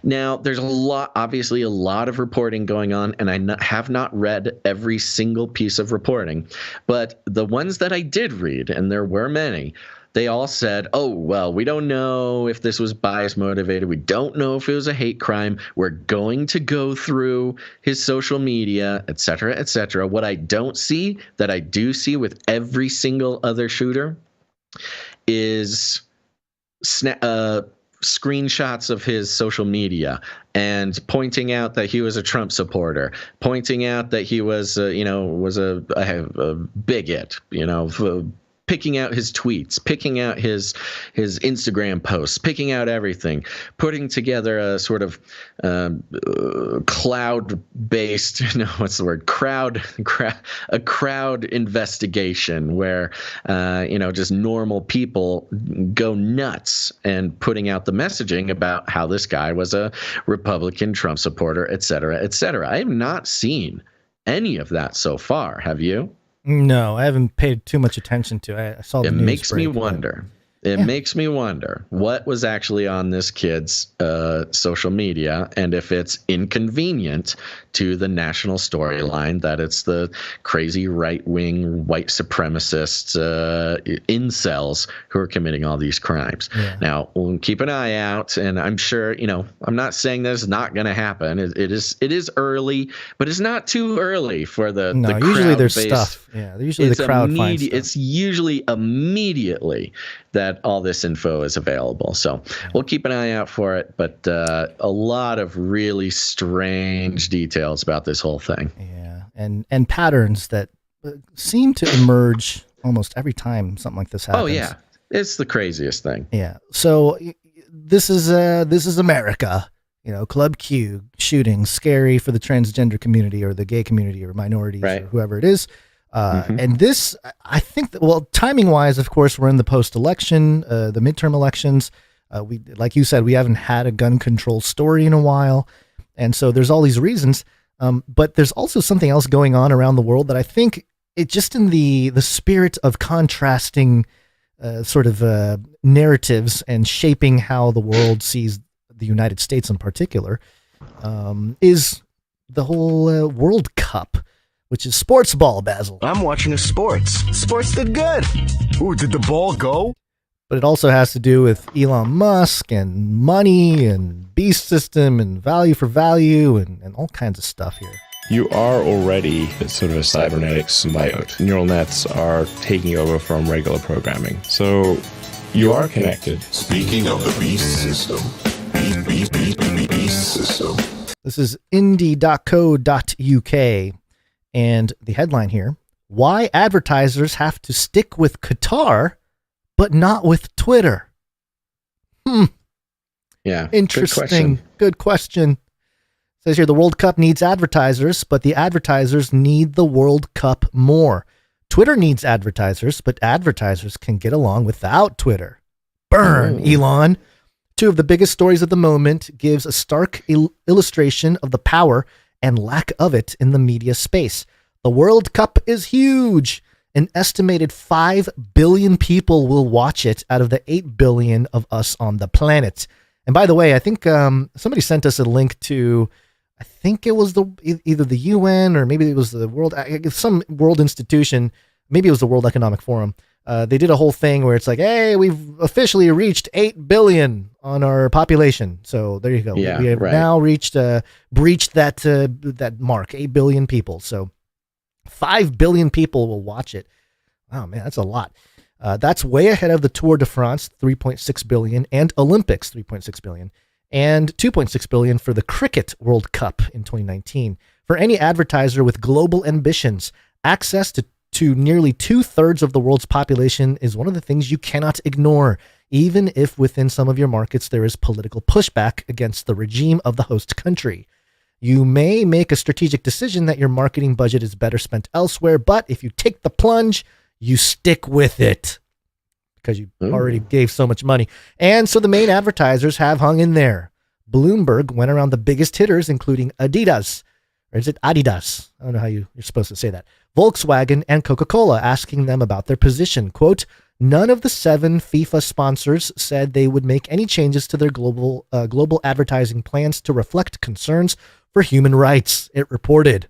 Now, there's obviously a lot of reporting going on, and I have not read every single piece of reporting, but the ones that I did read, and there were many, they all said, oh, well, we don't know if this was bias motivated. We don't know if it was a hate crime. We're going to go through his social media, et cetera, et cetera. What I don't see that I do see with every single other shooter is screenshots of his social media and pointing out that he was a Trump supporter, pointing out that he was, a bigot, picking out his tweets, picking out his Instagram posts, picking out everything, putting together a sort of cloud-based, a crowd investigation where, just normal people go nuts and putting out the messaging about how this guy was a Republican Trump supporter, et cetera, et cetera. I have not seen any of that so far. Have you? No, I haven't paid too much attention to it. I saw the news break. It makes me wonder what was actually on this kid's social media, and if it's inconvenient to the national storyline that it's the crazy right-wing white supremacists, incels who are committing all these crimes. Yeah. Now, we'll keep an eye out, and I'm sure, I'm not saying that it's not going to happen. It is early, but it's not too early for the crowd. Usually there's stuff. Yeah, usually the crowd finds stuff. It's usually immediately that all this info is available. So we'll keep an eye out for it, but a lot of really strange details about this whole thing. Yeah, and patterns that seem to emerge almost every time something like this happens. Oh yeah, it's the craziest thing. Yeah. So this is America. Club Q shooting, scary for the transgender community or the gay community or minorities or whoever it is. And this, I think that, timing wise, of course, we're in the post-election, the midterm elections. We, like you said, we haven't had a gun control story in a while. And so there's all these reasons. But there's also something else going on around the world that I think it just in the spirit of contrasting narratives and shaping how the world sees the United States in particular, is the whole World Cup, which is SPORTSBALL, Basil. I'm watching a sports. Sports did good. Ooh, did the ball go? But it also has to do with Elon Musk and money and beast system and value for value and all kinds of stuff here. You are already sort of a cybernetic symbiote. Neural nets are taking over from regular programming. So you are connected. Speaking of the beast system, beast system. This is Indy.co.uk. And the headline here, why advertisers have to stick with Qatar, but not with Twitter. Yeah. Interesting. Good question. It says here, the World Cup needs advertisers, but the advertisers need the World Cup more. Twitter needs advertisers, but advertisers can get along without Twitter. Burn, Elon. Two of the biggest stories of the moment gives a stark illustration of the power and lack of it in the media space. The World Cup is huge. An estimated 5 billion people will watch it out of the 8 billion of us on the planet. And by the way, I think somebody sent us a link to, I think it was either the UN or maybe it was the some world institution. Maybe it was the World Economic Forum. They did a whole thing where it's like, hey, we've officially reached 8 billion on our population. So there you go. Yeah, we have now breached that mark, 8 billion people. So 5 billion people will watch it. Oh man, that's a lot. That's way ahead of the Tour de France, 3.6 billion, and Olympics, 3.6 billion, and 2.6 billion for the Cricket World Cup in 2019. For any advertiser with global ambitions, access to nearly 2/3 of the world's population is one of the things you cannot ignore, even if within some of your markets there is political pushback against the regime of the host country. You may make a strategic decision that your marketing budget is better spent elsewhere, but if you take the plunge, you stick with it because you already gave so much money. And so the main advertisers have hung in there. Bloomberg went around the biggest hitters, including Adidas. Or is it Adidas? I don't know how you're supposed to say that. Volkswagen and Coca-Cola, asking them about their position. Quote, none of the 7 FIFA sponsors said they would make any changes to their global advertising plans to reflect concerns for human rights, it reported.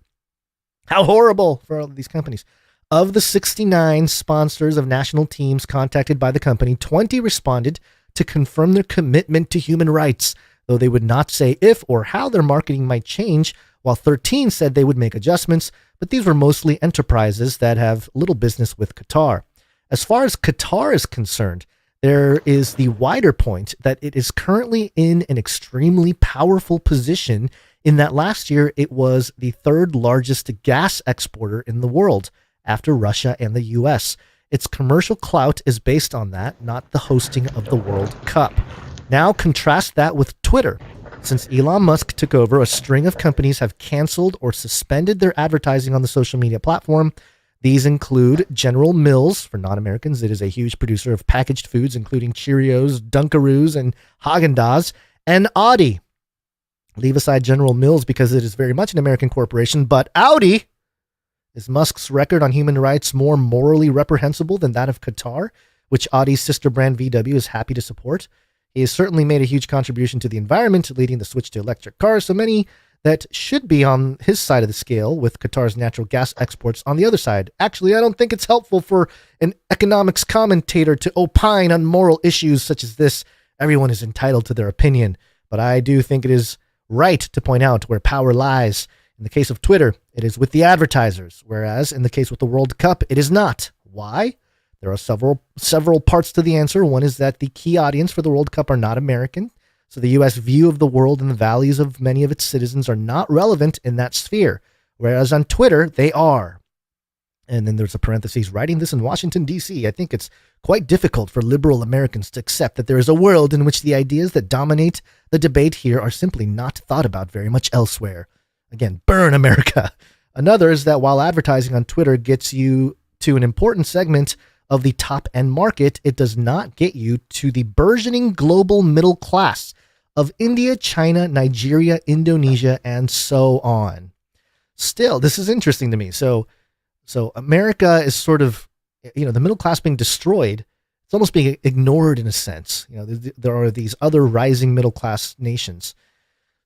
How horrible for all of these companies. Of the 69 sponsors of national teams contacted by the company, 20 responded to confirm their commitment to human rights, though they would not say if or how their marketing might change, while 13 said they would make adjustments, but these were mostly enterprises that have little business with Qatar. As far as Qatar is concerned, there is the wider point that it is currently in an extremely powerful position in that last year it was the 3rd largest gas exporter in the world after Russia and the US. Its commercial clout is based on that, not the hosting of the World Cup. Now contrast that with Twitter. Since Elon Musk took over, a string of companies have canceled or suspended their advertising on the social media platform. These include General Mills. For non-Americans, it is a huge producer of packaged foods, including Cheerios, Dunkaroos, and Haagen-Dazs, and Audi. Leave aside General Mills because it is very much an American corporation, but Audi, is Musk's record on human rights more morally reprehensible than that of Qatar, which Audi's sister brand VW is happy to support? He has certainly made a huge contribution to the environment, leading the switch to electric cars, so many that should be on his side of the scale, with Qatar's natural gas exports on the other side. Actually, I don't think it's helpful for an economics commentator to opine on moral issues such as this. Everyone is entitled to their opinion, but I do think it is right to point out where power lies. In the case of Twitter, it is with the advertisers, whereas in the case with the World Cup, it is not. Why? There are several parts to the answer. One is that the key audience for the World Cup are not American, so the U.S. view of the world and the values of many of its citizens are not relevant in that sphere, whereas on Twitter, they are. And then there's a parenthesis, writing this in Washington, D.C., I think it's quite difficult for liberal Americans to accept that there is a world in which the ideas that dominate the debate here are simply not thought about very much elsewhere. Again, burn America. Another is that while advertising on Twitter gets you to an important segment of the top-end market, it does not get you to the burgeoning global middle class of India, China, Nigeria, Indonesia, and so on. Still, this is interesting to me. So America is sort of, the middle class being destroyed. It's almost being ignored in a sense. There are these other rising middle class nations.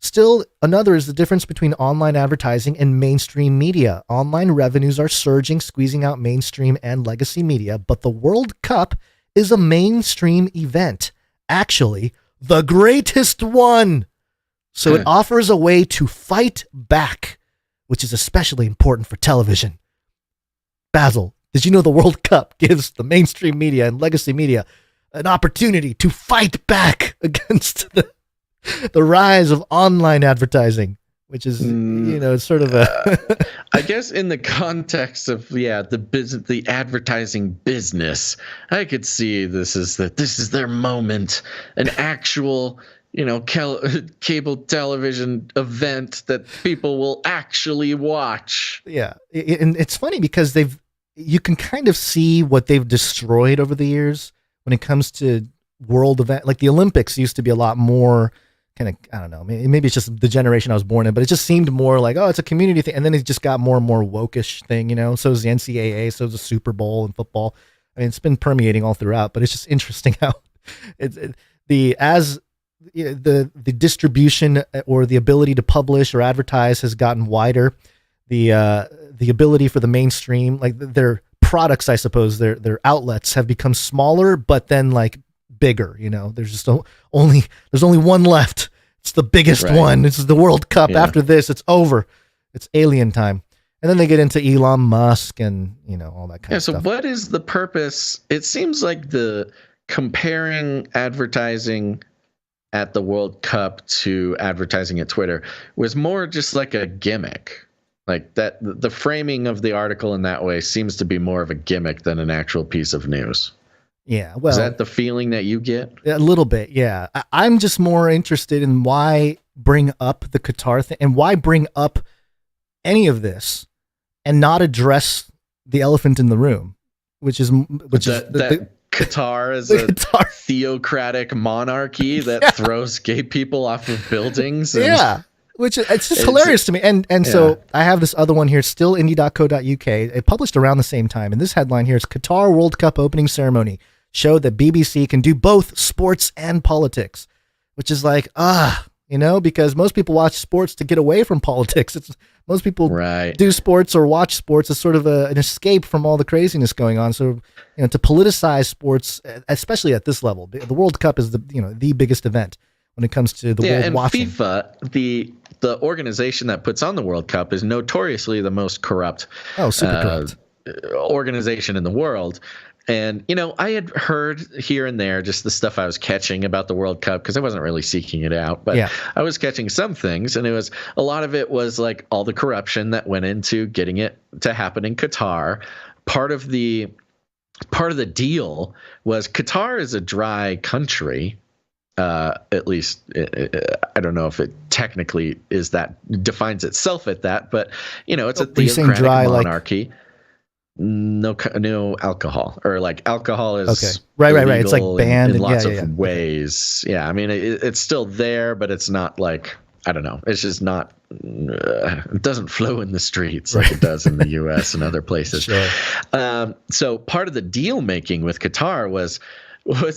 Still, another is the difference between online advertising and mainstream media. Online revenues are surging, squeezing out mainstream and legacy media, but the World Cup is a mainstream event. Actually, the greatest one. So it offers a way to fight back, which is especially important for television. Basil, did you know the World Cup gives the mainstream media and legacy media an opportunity to fight back against the rise of online advertising, which is, it's sort of a... I guess in the context of, the advertising business, I could see this is their moment, an actual, cable television event that people will actually watch. Yeah. And it's funny because you can kind of see what they've destroyed over the years when it comes to world event. Like the Olympics used to be a lot more kind of, I don't know, maybe it's just the generation I was born in, but it just seemed more like, oh, it's a community thing. And then it just got more and more woke-ish thing, So is the NCAA, so is the Super Bowl and football. I mean, it's been permeating all throughout, but it's just interesting how the distribution or the ability to publish or advertise has gotten wider. The ability for the mainstream, like their products, I suppose, their outlets have become smaller, but then like bigger. There's just only one left. It's the biggest one. This is the World Cup. Yeah. After this, it's over. It's alien time. And then they get into Elon Musk and all that kind of stuff. So what is the purpose? It seems like the comparing advertising at the World Cup to advertising at Twitter was more just like a gimmick. Like that, the framing of the article in that way seems to be more of a gimmick than an actual piece of news. Yeah, well, is that the feeling that you get? A little bit, yeah. I'm just more interested in why bring up the Qatar thing and why bring up any of this and not address the elephant in the room, which is Qatar is a theocratic monarchy that throws gay people off of buildings. And which it's just hilarious to me. And so I have this other one here, still indie.co.uk. It published around the same time. And this headline here is Qatar World Cup opening ceremony showed that BBC can do both sports and politics, which is like, because most people watch sports to get away from politics. Most people do sports or watch sports as sort of an escape from all the craziness going on. So, to politicize sports, especially at this level, the World Cup is the biggest event when it comes to the world and watching. FIFA, the organization that puts on the World Cup, is notoriously the most corrupt organization in the world. And, I had heard here and there just the stuff I was catching about the World Cup because I wasn't really seeking it out. But I was catching some things, and a lot of it was like all the corruption that went into getting it to happen in Qatar. Part of the deal was Qatar is a dry country. At least I don't know if it technically defines itself at that, but it's a theocratic monarchy. No alcohol, or like alcohol is right. It's like banned in lots of ways. Yeah, I mean it's still there, but it's not like, I don't know. It's just not. It doesn't flow in the streets like it does in the U.S. and other places. Sure. So part of the deal making with Qatar was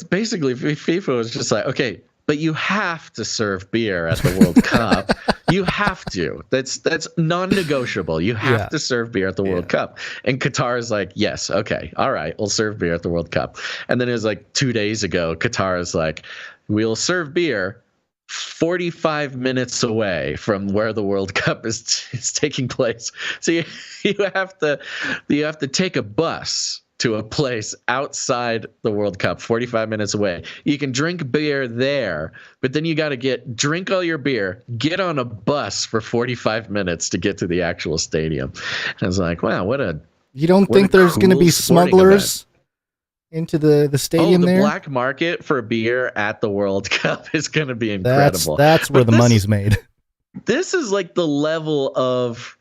basically FIFA was just like, okay, but you have to serve beer at the World Cup. You have to. That's non-negotiable. You have to serve beer at the World Cup. And Qatar is like, yes, okay, all right, we'll serve beer at the World Cup. And then it was like 2 days ago, Qatar is like, we'll serve beer 45 minutes away from where the World Cup is taking place. So you have to take a bus to a place outside the World Cup, 45 minutes away. You can drink beer there, but then you got to drink all your beer, get on a bus for 45 minutes to get to the actual stadium. And I was like, wow, you don't think there's going to be smugglers into the stadium there? The black market for beer at the World Cup is going to be incredible. That's where the money's made. This is like the level of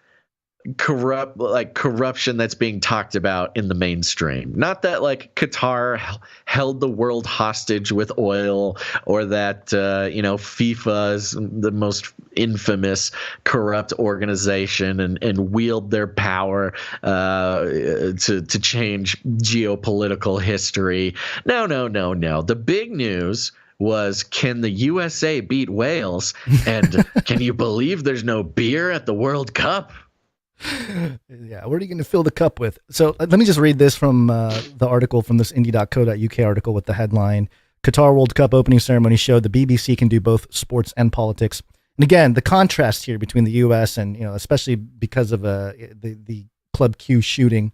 corruption that's being talked about in the mainstream. Not that like Qatar held the world hostage with oil, or that FIFA is the most infamous corrupt organization and wield their power to change geopolitical history. No. The big news was, can the USA beat Wales? And can you believe there's no beer at the World Cup? Yeah, what are you going to fill the cup with? So let me just read this from the article from this Indy.co.uk article with the headline, Qatar World Cup opening ceremony showed the BBC can do both sports and politics. And again, the contrast here between the U.S. and, especially because of the Club Q shooting,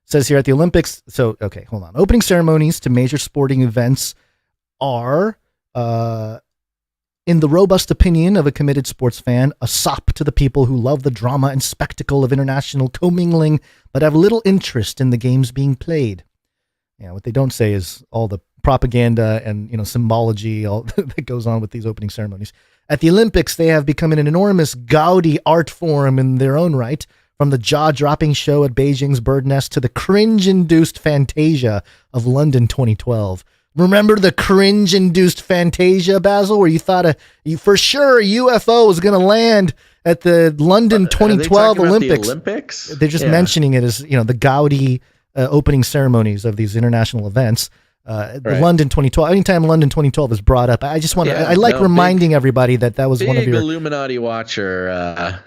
says here at the Olympics. So, okay, hold on. Opening ceremonies to major sporting events are, in the robust opinion of a committed sports fan, a sop to the people who love the drama and spectacle of international commingling, but have little interest in the games being played. What they don't say is all the propaganda and symbology all that goes on with these opening ceremonies. At the Olympics, they have become an enormous gaudy art form in their own right, from the jaw-dropping show at Beijing's Bird Nest to the cringe-induced Fantasia of London 2012. Remember the cringe-induced Fantasia, Basil, where you thought for sure a UFO was going to land at the London 2012 Olympics? The Olympics? They're just mentioning it as the gaudy opening ceremonies of these international events. The London 2012. Anytime London 2012 is brought up, I just want to. I like reminding everybody that was one of your Illuminati watcher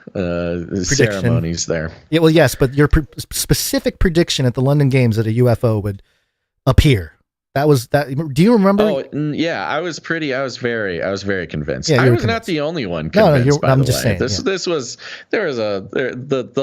ceremonies there. Yeah, well, yes, but your specific prediction at the London Games that a UFO would appear. That was that. Do you remember? Oh, yeah. I was very convinced. Yeah, I was not the only one convinced. I'm just saying. The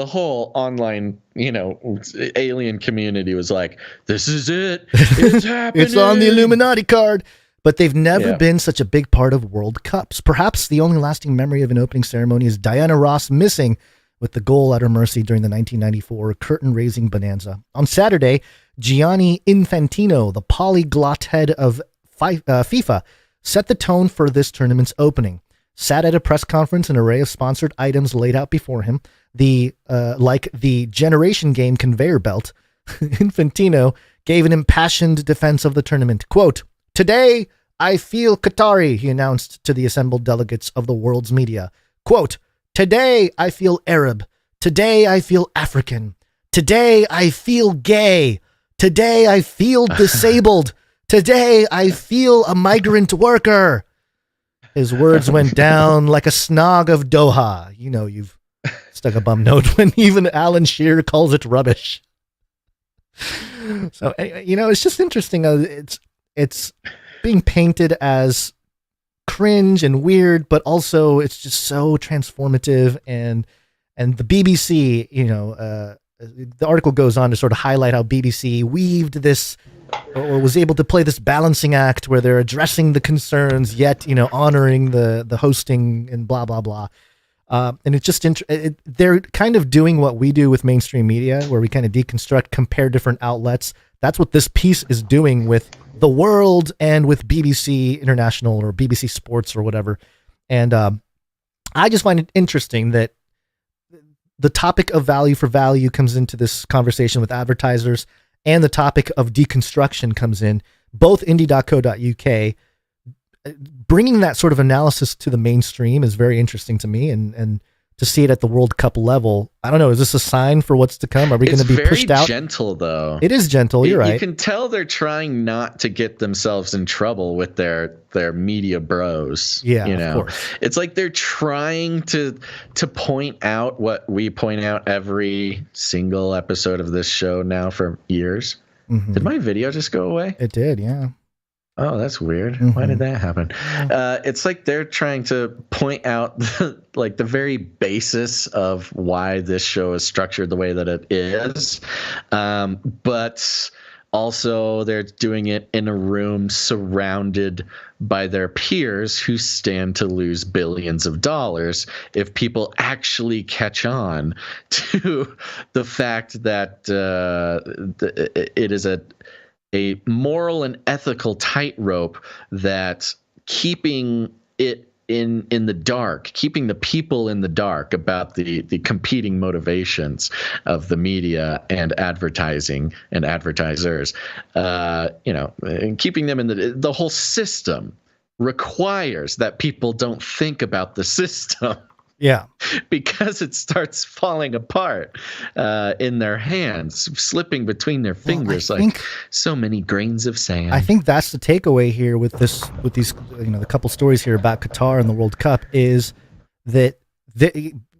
whole online, alien community was like, this is it. It's happening. It's on the Illuminati card. But they've never been such a big part of World Cups. Perhaps the only lasting memory of an opening ceremony is Diana Ross missing with the goal at her mercy during the 1994 curtain-raising bonanza. On Saturday, Gianni Infantino, the polyglot head of FIFA, set the tone for this tournament's opening. Sat at a press conference, an array of sponsored items laid out before him, like the Generation Game conveyor belt. Infantino gave an impassioned defense of the tournament. Quote, "Today, I feel Qatari," he announced to the assembled delegates of the world's media. Quote, "Today, I feel Arab. Today, I feel African. Today, I feel gay. Today, I feel disabled. Today, I feel a migrant worker." His words went down like a snog of Doha. You've stuck a bum note when even Alan Shearer calls it rubbish. So, it's just interesting. It's being painted as cringe and weird, but also it's just so transformative. And the BBC, the article goes on to sort of highlight how BBC weaved this, or was able to play this balancing act where they're addressing the concerns, yet, honoring the hosting and blah, blah, blah. And it's just, they're kind of doing what we do with mainstream media, where we kind of deconstruct, compare different outlets. That's what this piece is doing with the world and with BBC International or BBC Sports or whatever. And I just find it interesting that the topic of value for value comes into this conversation with advertisers, and the topic of deconstruction comes in. Both Indy.co.uk, bringing that sort of analysis to the mainstream is very interesting to me, and to see it at the World Cup level, I don't know, is this a sign for what's to come? Are we going to be pushed out? It's very gentle, though. It is gentle, you're right. You can tell they're trying not to get themselves in trouble with their media bros. Yeah, of course. It's like they're trying to point out what we point out every single episode of this show now for years. Mm-hmm. Did my video just go away? It did, yeah. Oh, that's weird. Mm-hmm. Why did that happen? It's like they're trying to point out the very basis of why this show is structured the way that it is. But also they're doing it in a room surrounded by their peers who stand to lose billions of dollars if people actually catch on to the fact that it is a moral and ethical tightrope that keeping it in the dark, keeping the people in the dark about the competing motivations of the media and advertising and advertisers, and keeping them in the whole system requires that people don't think about the system. Yeah. Because it starts falling apart in their hands, slipping between their fingers like so many grains of sand. I think that's the takeaway here with these, the couple stories here about Qatar and the World Cup is that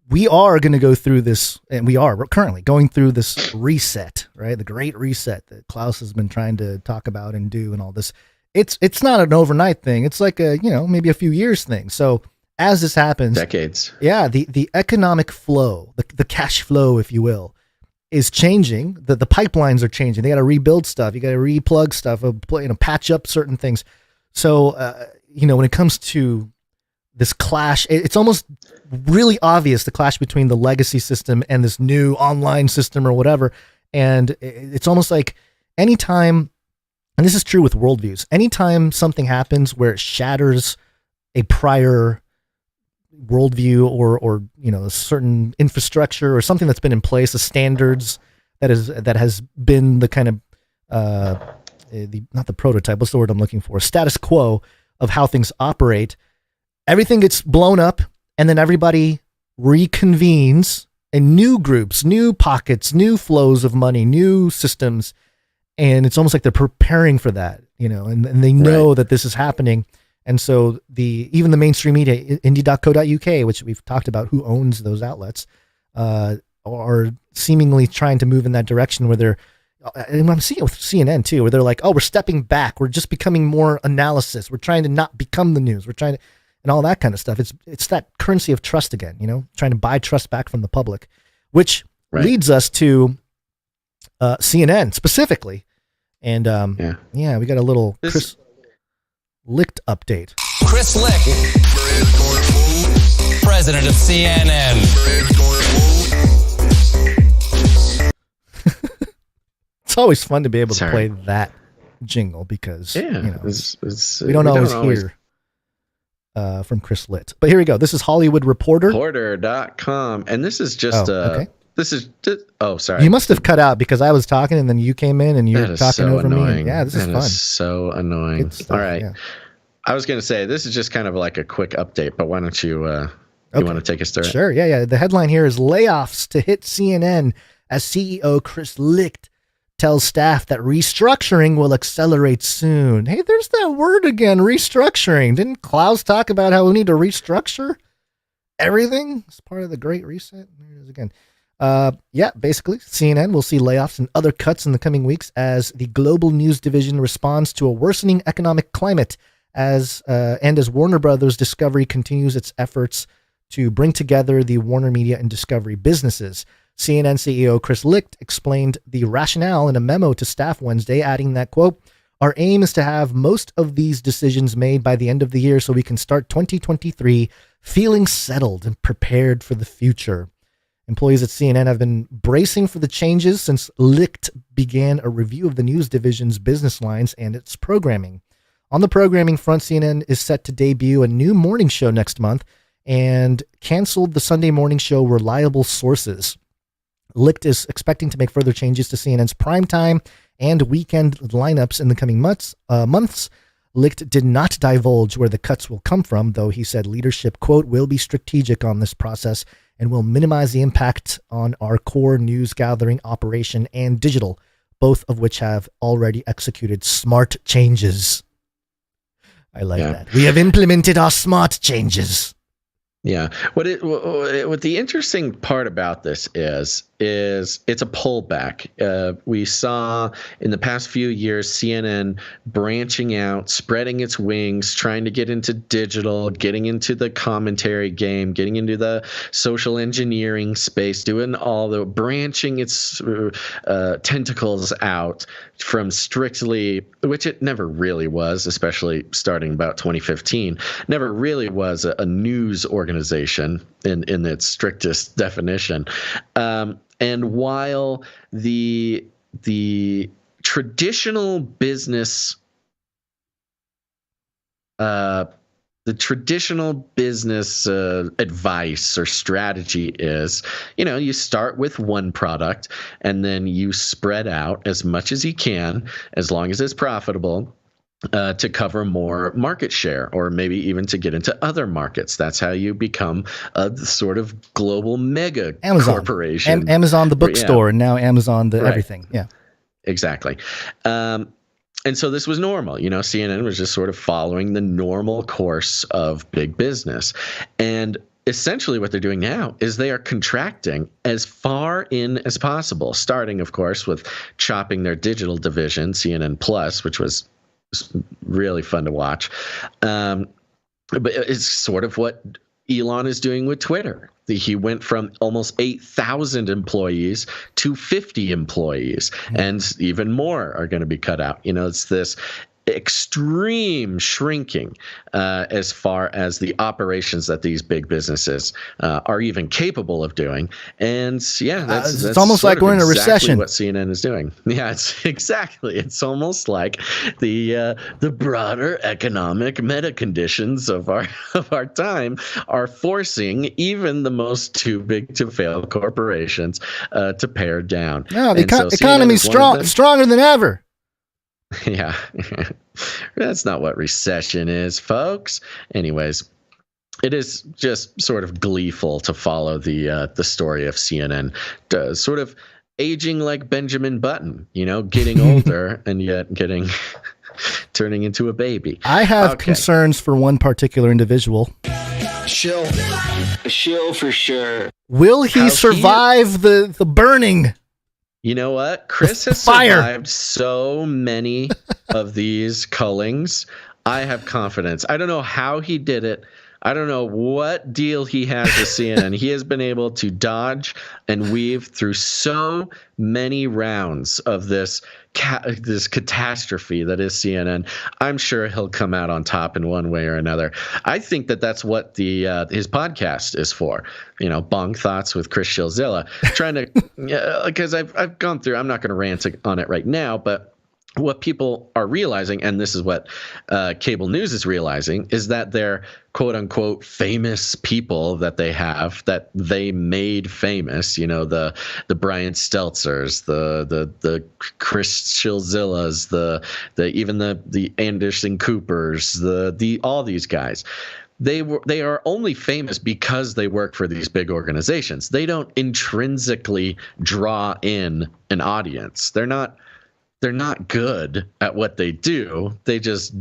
we are going to go through this, and we're currently going through this reset, right? The great reset that Klaus has been trying to talk about and do and all this. It's not an overnight thing. It's like maybe a few years thing. So as this happens, decades. Yeah, the economic flow, the cash flow, if you will, is changing. The pipelines are changing. They got to rebuild stuff. You got to replug stuff. Patch up certain things. So when it comes to this clash, it's almost really obvious the clash between the legacy system and this new online system or whatever. And it's almost like anytime, and this is true with worldviews, anytime something happens where it shatters a prior worldview or a certain infrastructure or something that's been in place, the standards that has been the kind of not the prototype, what's the word I'm looking for, status quo of how things operate, everything gets blown up, and then everybody reconvenes in new groups, new pockets, new flows of money, new systems, and it's almost like they're preparing for that, and they know that this is happening. And so even the mainstream media, Indy.co.uk, which we've talked about, who owns those outlets, are seemingly trying to move in that direction where they're, and I'm seeing it with CNN too, where they're like, oh, we're stepping back. We're just becoming more analysis. We're trying to not become the news. We're trying to, and all that kind of stuff. It's that currency of trust again, trying to buy trust back from the public, which leads us to CNN specifically. And we got a little Chris Licht update. Chris Licht, president of CNN. It's always fun to be able to play that jingle because we don't always hear from Chris Licht. But here we go. This is Hollywood Reporter. Reporter.com. And this is just this is just, sorry. You must have cut out because I was talking and then you came in and you were talking over me. Yeah, this is fun. Is so annoying. All right. Yeah. I was going to say, this is just kind of like a quick update, but why don't you want to take us through it? Sure. Yeah. The headline here is layoffs to hit CNN as CEO Chris Licht tells staff that restructuring will accelerate soon. Hey, there's that word again, restructuring. Didn't Klaus talk about how we need to restructure everything? It's part of the Great Reset. There it is again. Basically, CNN will see layoffs and other cuts in the coming weeks as the global news division responds to a worsening economic climate as Warner Brothers Discovery continues its efforts to bring together the Warner Media and Discovery businesses. CNN CEO Chris Licht explained the rationale in a memo to staff Wednesday, adding that, quote, "Our aim is to have most of these decisions made by the end of the year so we can start 2023 feeling settled and prepared for the future." Employees at CNN have been bracing for the changes since Licht began a review of the news division's business lines and its programming. On the programming front, CNN is set to debut a new morning show next month and canceled the Sunday morning show Reliable Sources. Licht is expecting to make further changes to CNN's primetime and weekend lineups in the coming months. Licht did not divulge where the cuts will come from, though he said leadership, quote, will be strategic on this process and will minimize the impact on our core news gathering operation and digital, both of which have already executed smart changes. I like that. We have implemented our smart changes. Yeah. What the interesting part about this is it's a pullback. We saw in the past few years CNN branching out, spreading its wings, trying to get into digital, getting into the commentary game, getting into the social engineering space, doing all the branching its tentacles out from strictly, which it never really was, especially starting about 2015, never really was a news organization in its strictest definition. And while the traditional business the traditional business advice or strategy is, you start with one product and then you spread out as much as you can, as long as it's profitable, to cover more market share, or maybe even to get into other markets. That's how you become a sort of global mega corporation. Amazon the bookstore, and now Amazon the everything. Yeah, exactly. And so this was normal. CNN was just sort of following the normal course of big business. And essentially what they're doing now is they are contracting as far in as possible, starting, of course, with chopping their digital division, CNN Plus, which was really fun to watch. But it's sort of what Elon is doing with Twitter. He went from almost 8,000 employees to 50 employees, and even more are going to be cut out. It's this extreme shrinking as far as the operations that these big businesses are even capable of doing. And that's it's almost like we're in a recession. What CNN is doing. Yeah, it's almost like the broader economic meta conditions of our time are forcing even the most too big to fail corporations to pare down. No, the economy's stronger than ever. Yeah, that's not what recession is, folks. Anyways, it is just sort of gleeful to follow the story of CNN, sort of aging like Benjamin Button, getting older and yet turning into a baby. I have concerns for one particular individual. Shill for sure. Will he survive the burning? You know what? Chris has survived so many of these cullings. I have confidence. I don't know how he did it. I don't know what deal he has with CNN. He has been able to dodge and weave through so many rounds of this catastrophe that is CNN. I'm sure he'll come out on top in one way or another. I think that's what his podcast is for. Bong Thoughts with Chris Shilzilla. Trying to, because I've gone through. I'm not going to rant on it right now, but what people are realizing, and this is what cable news is realizing, is that they're quote unquote famous people that they have, that they made famous, the Brian Stelzers, the Chris Shilzillas, even the Anderson Coopers, the all these guys. They are only famous because they work for these big organizations. They don't intrinsically draw in an audience. They're not good at what they do. They just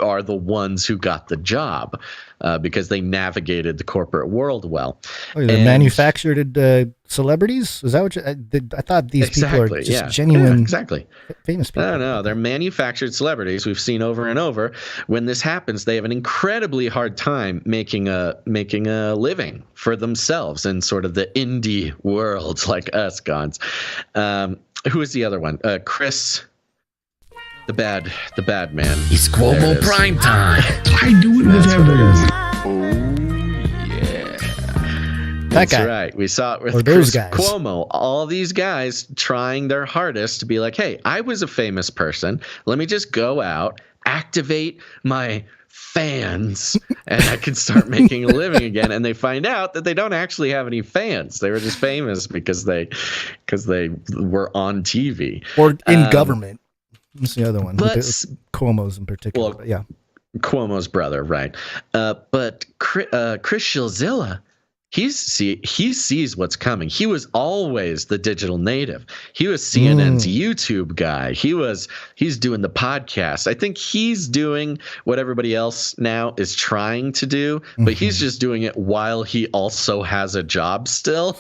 are the ones who got the job because they navigated the corporate world well. Oh, they're manufactured celebrities? Is that what I thought these people are just genuine famous people? No, they're manufactured celebrities. We've seen over and over. When this happens, they have an incredibly hard time making a living for themselves in sort of the indie world like us, Gons. Who is the other one? Chris, the bad man. It's Cuomo prime time. I do it with evidence. Oh yeah, that's right. We saw it with Chris Cuomo. All these guys trying their hardest to be like, "Hey, I was a famous person. Let me just go out, activate my fans, and I can start making a living again." And they find out that they don't actually have any fans. They were just famous because they were on TV or in government. What's the other one? But Cuomo's in particular. Well, yeah, Cuomo's brother, right? But Chris Shilzilla, he sees what's coming. He was always the digital native. He was CNN's YouTube guy. He's doing the podcast. I think he's doing what everybody else now is trying to do, but he's just doing it while he also has a job still.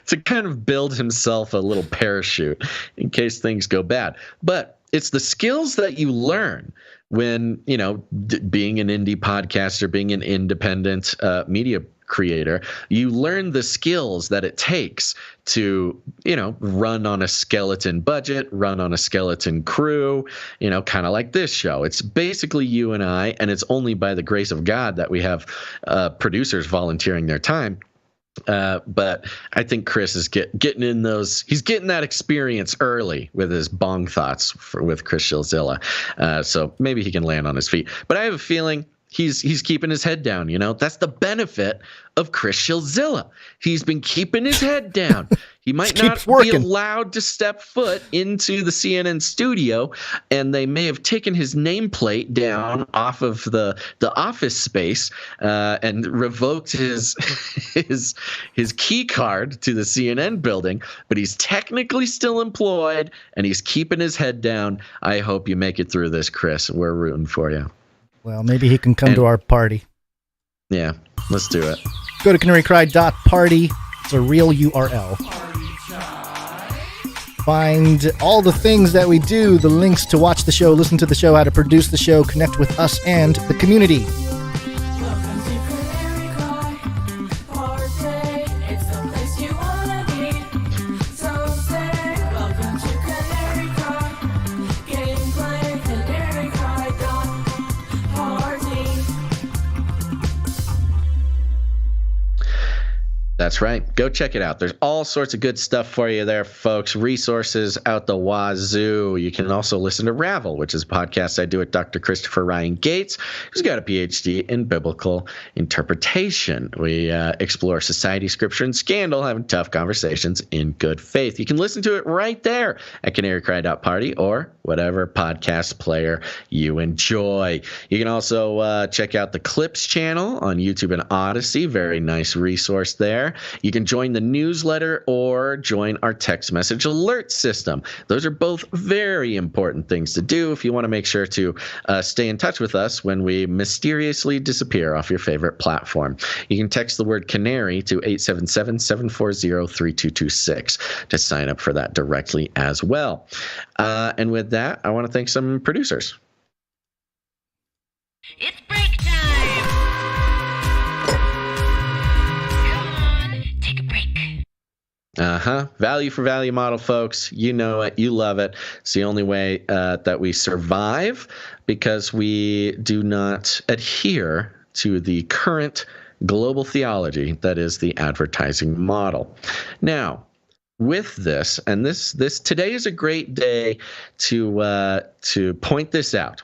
To kind of build himself a little parachute in case things go bad. But it's the skills that you learn when, being an indie podcaster, being an independent media creator, you learn the skills that it takes to, run on a skeleton budget, run on a skeleton crew, kind of like this show. It's basically you and I, and it's only by the grace of God that we have producers volunteering their time. But I think Chris is getting in those. He's getting that experience early with his Bong Thoughts with Chris Shilzilla. So maybe he can land on his feet. But I have a feeling he's keeping his head down. That's the benefit of Chris Shilzilla. He's been keeping his head down. He might not be allowed to step foot into the CNN studio, and they may have taken his nameplate down off of the office space and revoked his key card to the CNN building. But he's technically still employed, and he's keeping his head down. I hope you make it through this, Chris. We're rooting for you. Well, maybe he can come to our party. Yeah, let's do it. Go to canarycry.party. It's a real URL. Find all the things that we do, the links to watch the show, listen to the show, how to produce the show, connect with us and the community. That's right. Go check it out. There's all sorts of good stuff for you there, folks. Resources out the wazoo. You can also listen to Ravel, which is a podcast I do with Dr. Christopher Ryan Gates, who's got a PhD in biblical interpretation. We explore society, scripture, and scandal, having tough conversations in good faith. You can listen to it right there at canarycry.party or whatever podcast player you enjoy. You can also check out the Clips channel on YouTube and Odyssey. Very nice resource there. You can join the newsletter or join our text message alert system. Those are both very important things to do if you want to make sure to stay in touch with us when we mysteriously disappear off your favorite platform. You can text the word Canary to 877-740-3226 to sign up for that directly as well. And with that, I want to thank some producers. It's break time! Value for value model, folks. You know it. You love it. It's the only way that we survive because we do not adhere to the current global theology that is the advertising model. Now, with this, and this today is a great day to point this out.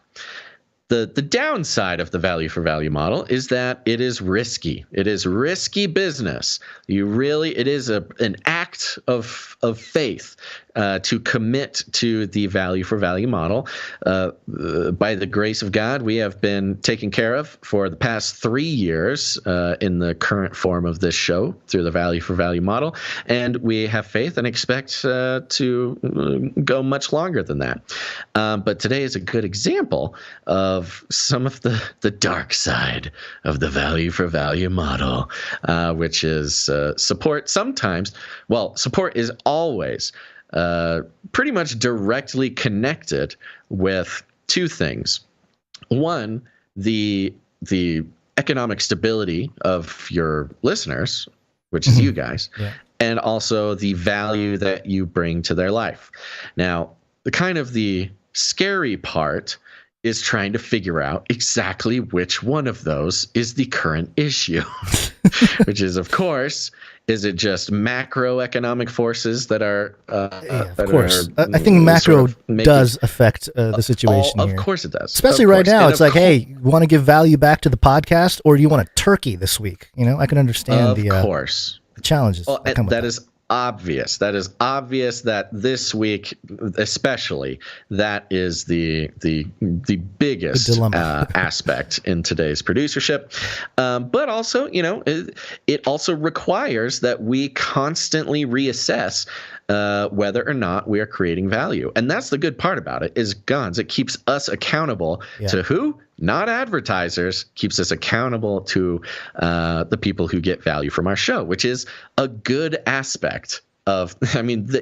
The downside of the value for value model is that it is risky. It is risky business. It is an act of faith to commit to the value for value model. By the grace of God, we have been taken care of for the past 3 years in the current form of this show through the value for value model, and we have faith and expect to go much longer than that. But today is a good example of some of the dark side of the value for value model, which is support sometimes. Well, support is always pretty much directly connected with two things. One, the economic stability of your listeners, which is you guys, and also the value that you bring to their life. Now, the scary part is trying to figure out exactly which one of those is the current issue, which is, of course, is it just macroeconomic forces that are of course. I think macro does affect the situation here. Of course it does. Especially right now. It's like, hey, you want to give value back to the podcast, or do you want a turkey this week? I can understand the challenges. Well, that is obvious. That is obvious that this week, especially, that is the biggest aspect in today's producership. But also, it also requires that we constantly reassess whether or not we are creating value. And that's the good part about it is guns. It keeps us accountable to who? Not advertisers, keeps us accountable to the people who get value from our show, which is a good aspect of,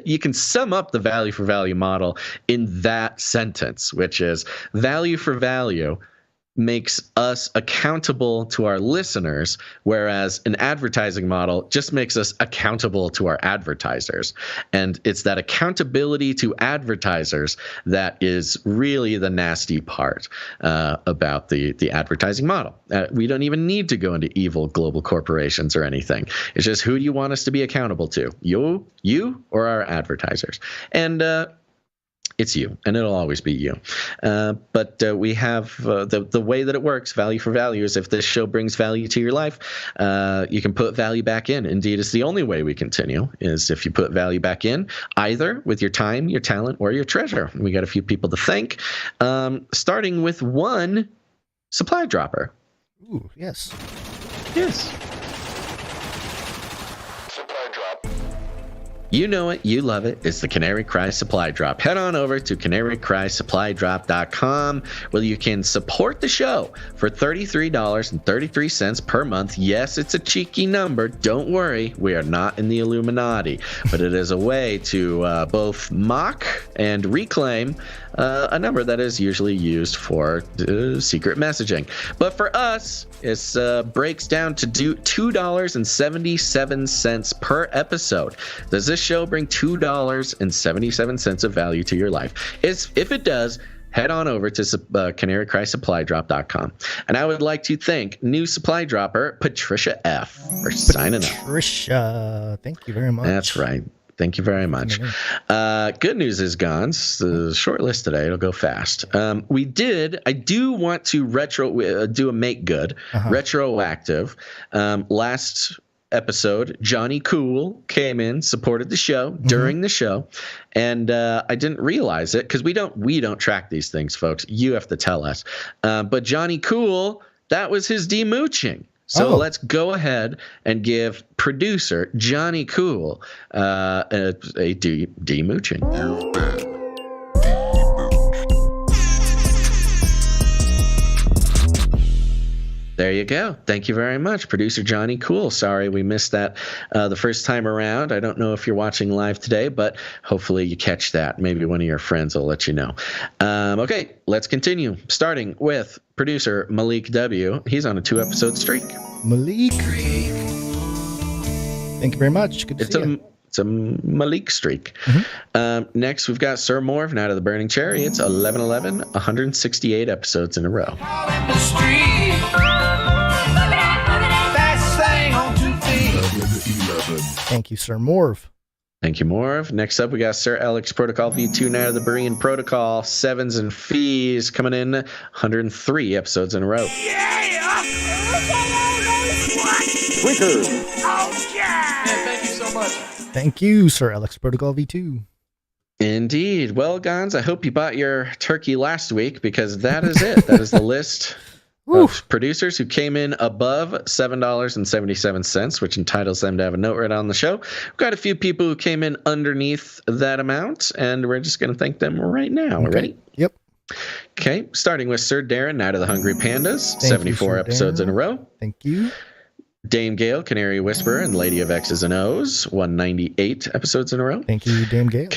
you can sum up the value for value model in that sentence, which is value for value makes us accountable to our listeners, whereas an advertising model just makes us accountable to our advertisers. And it's that accountability to advertisers that is really the nasty part about the advertising model. We don't even need to go into evil global corporations or anything. It's just, who do you want us to be accountable to? You or our advertisers? And it's you, and it'll always be you. But we have the way that it works, value for value, is if this show brings value to your life, you can put value back in. Indeed, it's the only way we continue, is if you put value back in, either with your time, your talent, or your treasure. We got a few people to thank, starting with one supply dropper. Ooh, yes. Yes. You know it, you love it. It's the Canary Cry Supply Drop. Head on over to canarycrysupply.com, where you can support the show for $33.33 per month. Yes, it's a cheeky number. Don't worry, we are not in the Illuminati, but it is a way to both mock and reclaim a number that is usually used for secret messaging. But for us, it breaks down to $2.77 per episode. Does this show bring $2.77 of value to your life? If it does, head on over to canarycrysupply.com. And I would like to thank new supply dropper Patricia F. for signing up. Patricia, thank you very much. That's right. Thank you very much. Good news is, Gons, the short list today, it'll go fast. I do want to do a make good, retroactive. Last episode, Johnny Cool came in, supported the show during the show, and I didn't realize it because we don't track these things, folks. You have to tell us. But Johnny Cool, that was his demooching. So let's go ahead and give producer Johnny Cool a demooching. There you go. Thank you very much, producer Johnny Cool. Sorry we missed that the first time around. I don't know if you're watching live today, but hopefully you catch that. Maybe one of your friends will let you know. Okay, let's continue. Starting with producer Malik W. He's on a 2-episode streak. Malik. Thank you very much. Good to see you. It's a Malik streak. Next, we've got Sir Morv, Night of the Burning Cherry. It's 11/11, 168 episodes in a row. Thank you, Sir Morv. Thank you, Morv. Next up, we got Sir Alex Protocol V2, Night of the Berean Protocol, Sevens and Fees, coming in 103 episodes in a row. Thank you so much. Thank you, Sir Alex Protocol V2. Indeed. Well, Gons, I hope you bought your turkey last week, because that is it. That is the list of producers who came in above $7.77, which entitles them to have a note right on the show. We've got a few people who came in underneath that amount, and we're just going to thank them right now. Okay. Ready? Yep. Okay, starting with Sir Darren, Night of the Hungry Pandas, 74 episodes in a row. Thank you. Dame Gale, Canary Whisperer, and Lady of X's and O's, 198 episodes in a row. Thank you, Dame Gale.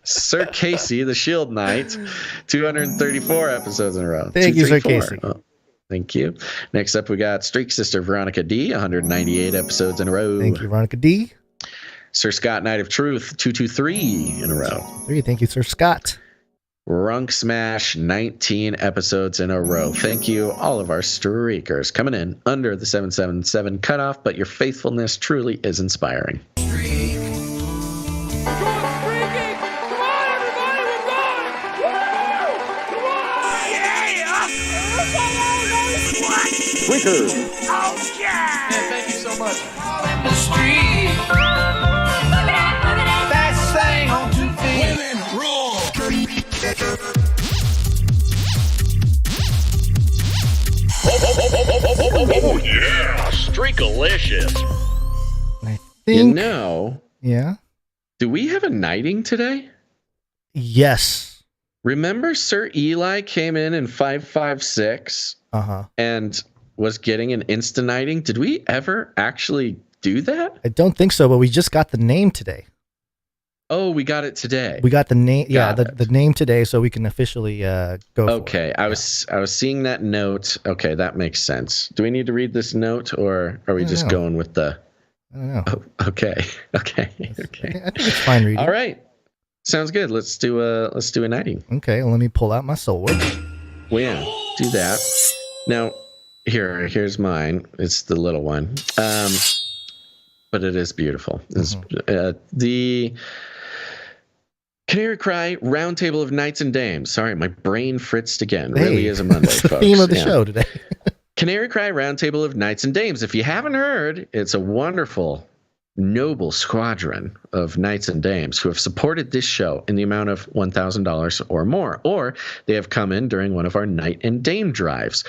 Sir Casey, the Shield Knight, 234 episodes in a row. Thank you, Sir Casey. Oh, thank you. Next up, we got Streak Sister Veronica D, 198 episodes in a row. Thank you, Veronica D. Sir Scott, Knight of Truth, 223 in a row. Thank you, Sir Scott. Runk Smash, 19 episodes in a row. Thank you, all of our streakers coming in under the 777 cutoff, but your faithfulness truly is inspiring. Tweakers. Oh, yeah. Thank you so much. Best thing on 2 feet. Women rule. Oh, yeah. Streakalicious. I think. Yeah. Do we have a knighting today? Yes. Remember Sir Eli came in 556 and was getting an insta-knighting? Did we ever actually do that? I don't think so, but we just got the name today. Oh, we got it today. We got the name, the name today, so we can officially go. Okay, I was seeing that note. Okay, that makes sense. Do we need to read this note, or are we just going with the? I don't know. Oh, okay. I think it's fine reading. All right, sounds good. Let's do a knighting. Okay, well, let me pull out my sword. Well, yeah, do that. Now, here's mine. It's the little one. but it is beautiful. The Canary Cry Roundtable of Knights and Dames. Sorry, my brain fritzed again. Really is a Monday, it's the folks. theme of the show today. Canary Cry Roundtable of Knights and Dames. If you haven't heard, it's a wonderful, noble squadron of knights and dames who have supported this show in the amount of $1,000 or more, or they have come in during one of our Knight and Dame drives,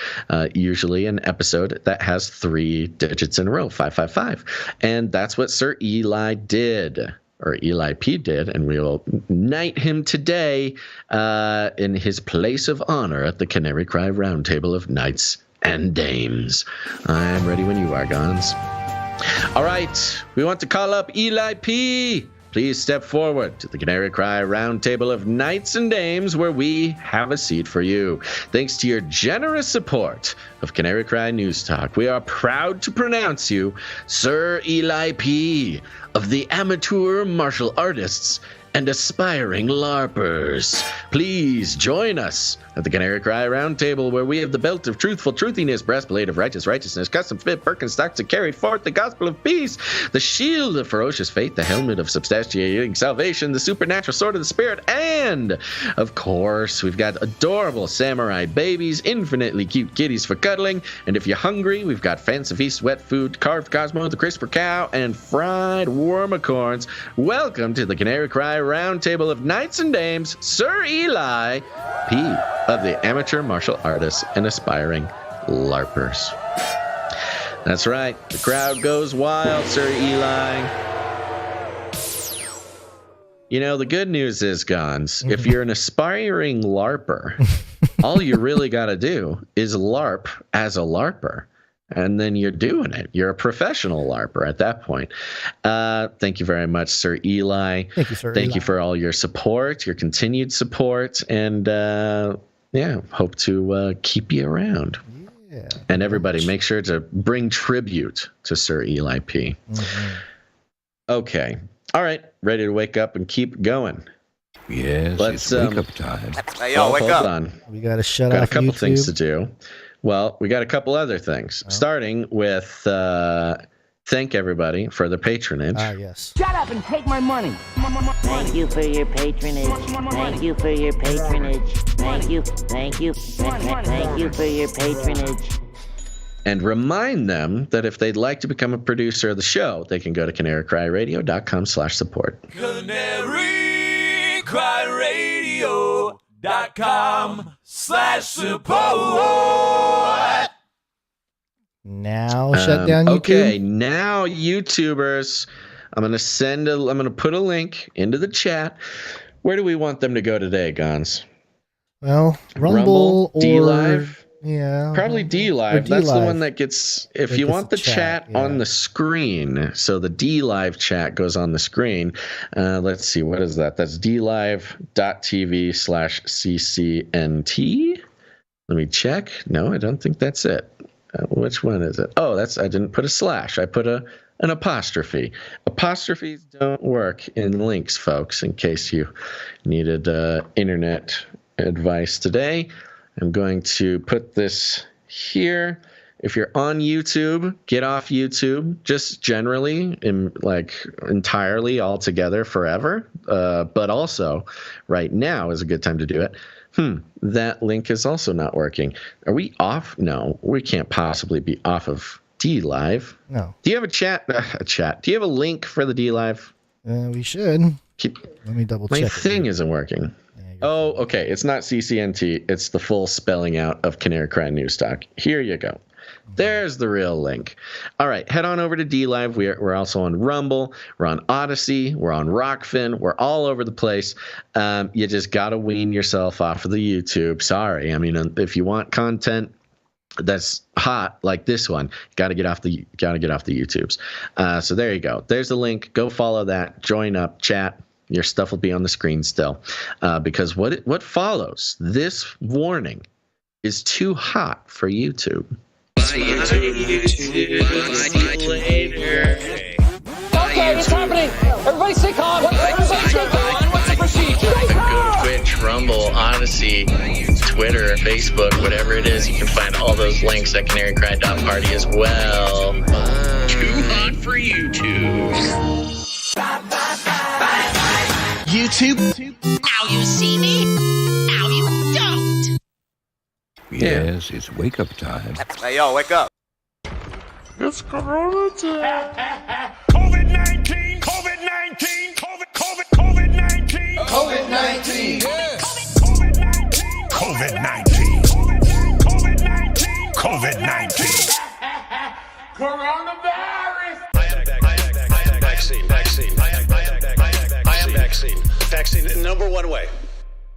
usually an episode that has 3 digits in a row, 555. And that's what Sir Eli did. Or Eli P did, and we will knight him today in his place of honor at the Canary Cry Roundtable of Knights and Dames. I'm ready when you are, Gons. All right, we want to call up Eli P. Please step forward to the Canary Cry Roundtable of Knights and Dames, where we have a seat for you. Thanks to your generous support of Canary Cry News Talk, we are proud to pronounce you Sir Eli P. of the Amateur Martial Artists and Aspiring LARPers. Please join us at the Canary Cry Roundtable, where we have the belt of truthful truthiness, breastplate of righteousness, custom fit Birkenstocks to carry forth the gospel of peace, the shield of ferocious faith, the helmet of substantiating salvation, the supernatural sword of the spirit, and, of course, we've got adorable samurai babies, infinitely cute kitties for cuddling, and if you're hungry, we've got fancy feast, wet food, carved Cosmo, the CRISPR cow, and fried wormicorns. Welcome to the Canary Cry Roundtable of Knights and Dames, Sir Eli P. of the Amateur Martial Artists and Aspiring LARPers. That's right. The crowd goes wild, Sir Eli. You know, the good news is, Gons, if you're an aspiring LARPer, all you really got to do is LARP as a LARPer. And then you're doing it. You're a professional LARPer at that point. Thank you very much, Sir Eli. Thank you, Sir Thank Eli. you for all your support, your continued support, and hope to keep you around. Yeah. And everybody, make sure to bring tribute to Sir Eli P. Mm-hmm. Okay. All right. Ready to wake up and keep going. Yes, Let's it's wake up time. Hey, yo, wake hold up. on. We got to shut Got off a couple YouTube. things to do. Well, we got a couple other things, starting with thank everybody for the patronage. Yes. Shut up and take my money. Thank you for your patronage. Thank you for your patronage. Thank you for your patronage. And remind them that if they'd like to become a producer of the show, they can go to canarycryradio.com/support. canarycryradio.com/support. Now shut down YouTube. Okay, now YouTubers, I'm gonna put a link into the chat. Where do we want them to go today, Gons? Well, Rumble or D-Live. Yeah, probably D-Live. That's the one that gets. If you want the chat yeah. on the screen, so the D-Live chat goes on the screen. Let's see, what is that? That's dlive.tv/ccnt. Let me check. No, I don't think that's it. Which one is it? Oh, I didn't put a slash. I put an apostrophe. Apostrophes don't work in links, folks, in case you needed internet advice today. I'm going to put this here. If you're on YouTube, get off YouTube, just generally, entirely, altogether, forever. But also, right now is a good time to do it. That link is also not working. Are we off? No, we can't possibly be off of D-Live. No. Do you have a chat? Do you have a link for the D-Live? We should. Let me double check. My thing isn't working. Oh, okay. It's not CCNT. It's the full spelling out of Canary Cry News Talk. Here you go. There's the real link. All right. Head on over to D-Live. We're also on Rumble. We're on Odyssey. We're on Rockfin. We're all over the place. You just got to wean yourself off of the YouTube. Sorry. I mean, if you want content that's hot like this one, got to get off the YouTubes. So there you go. There's the link. Go follow that. Join up. Chat. Your stuff will be on the screen still, because what follows this warning is too hot for YouTube. Okay, it's happening. Everybody stay calm. Everybody stay calm. What's the procedure? Go to Twitch, Rumble, Odyssey, Twitter, Facebook, whatever it is. You can find all those links at canarycry.party as well. Too hot for YouTube. YouTube. Now you see me. Now you don't. Yes, it's wake up time. Hey, yo, wake up. It's Corona time. COVID-19. COVID-19. COVID-19. COVID-19. COVID-19. COVID-19. COVID-19. Coronavirus. I am vaccine. I am vaccine. Vaccine, number one way.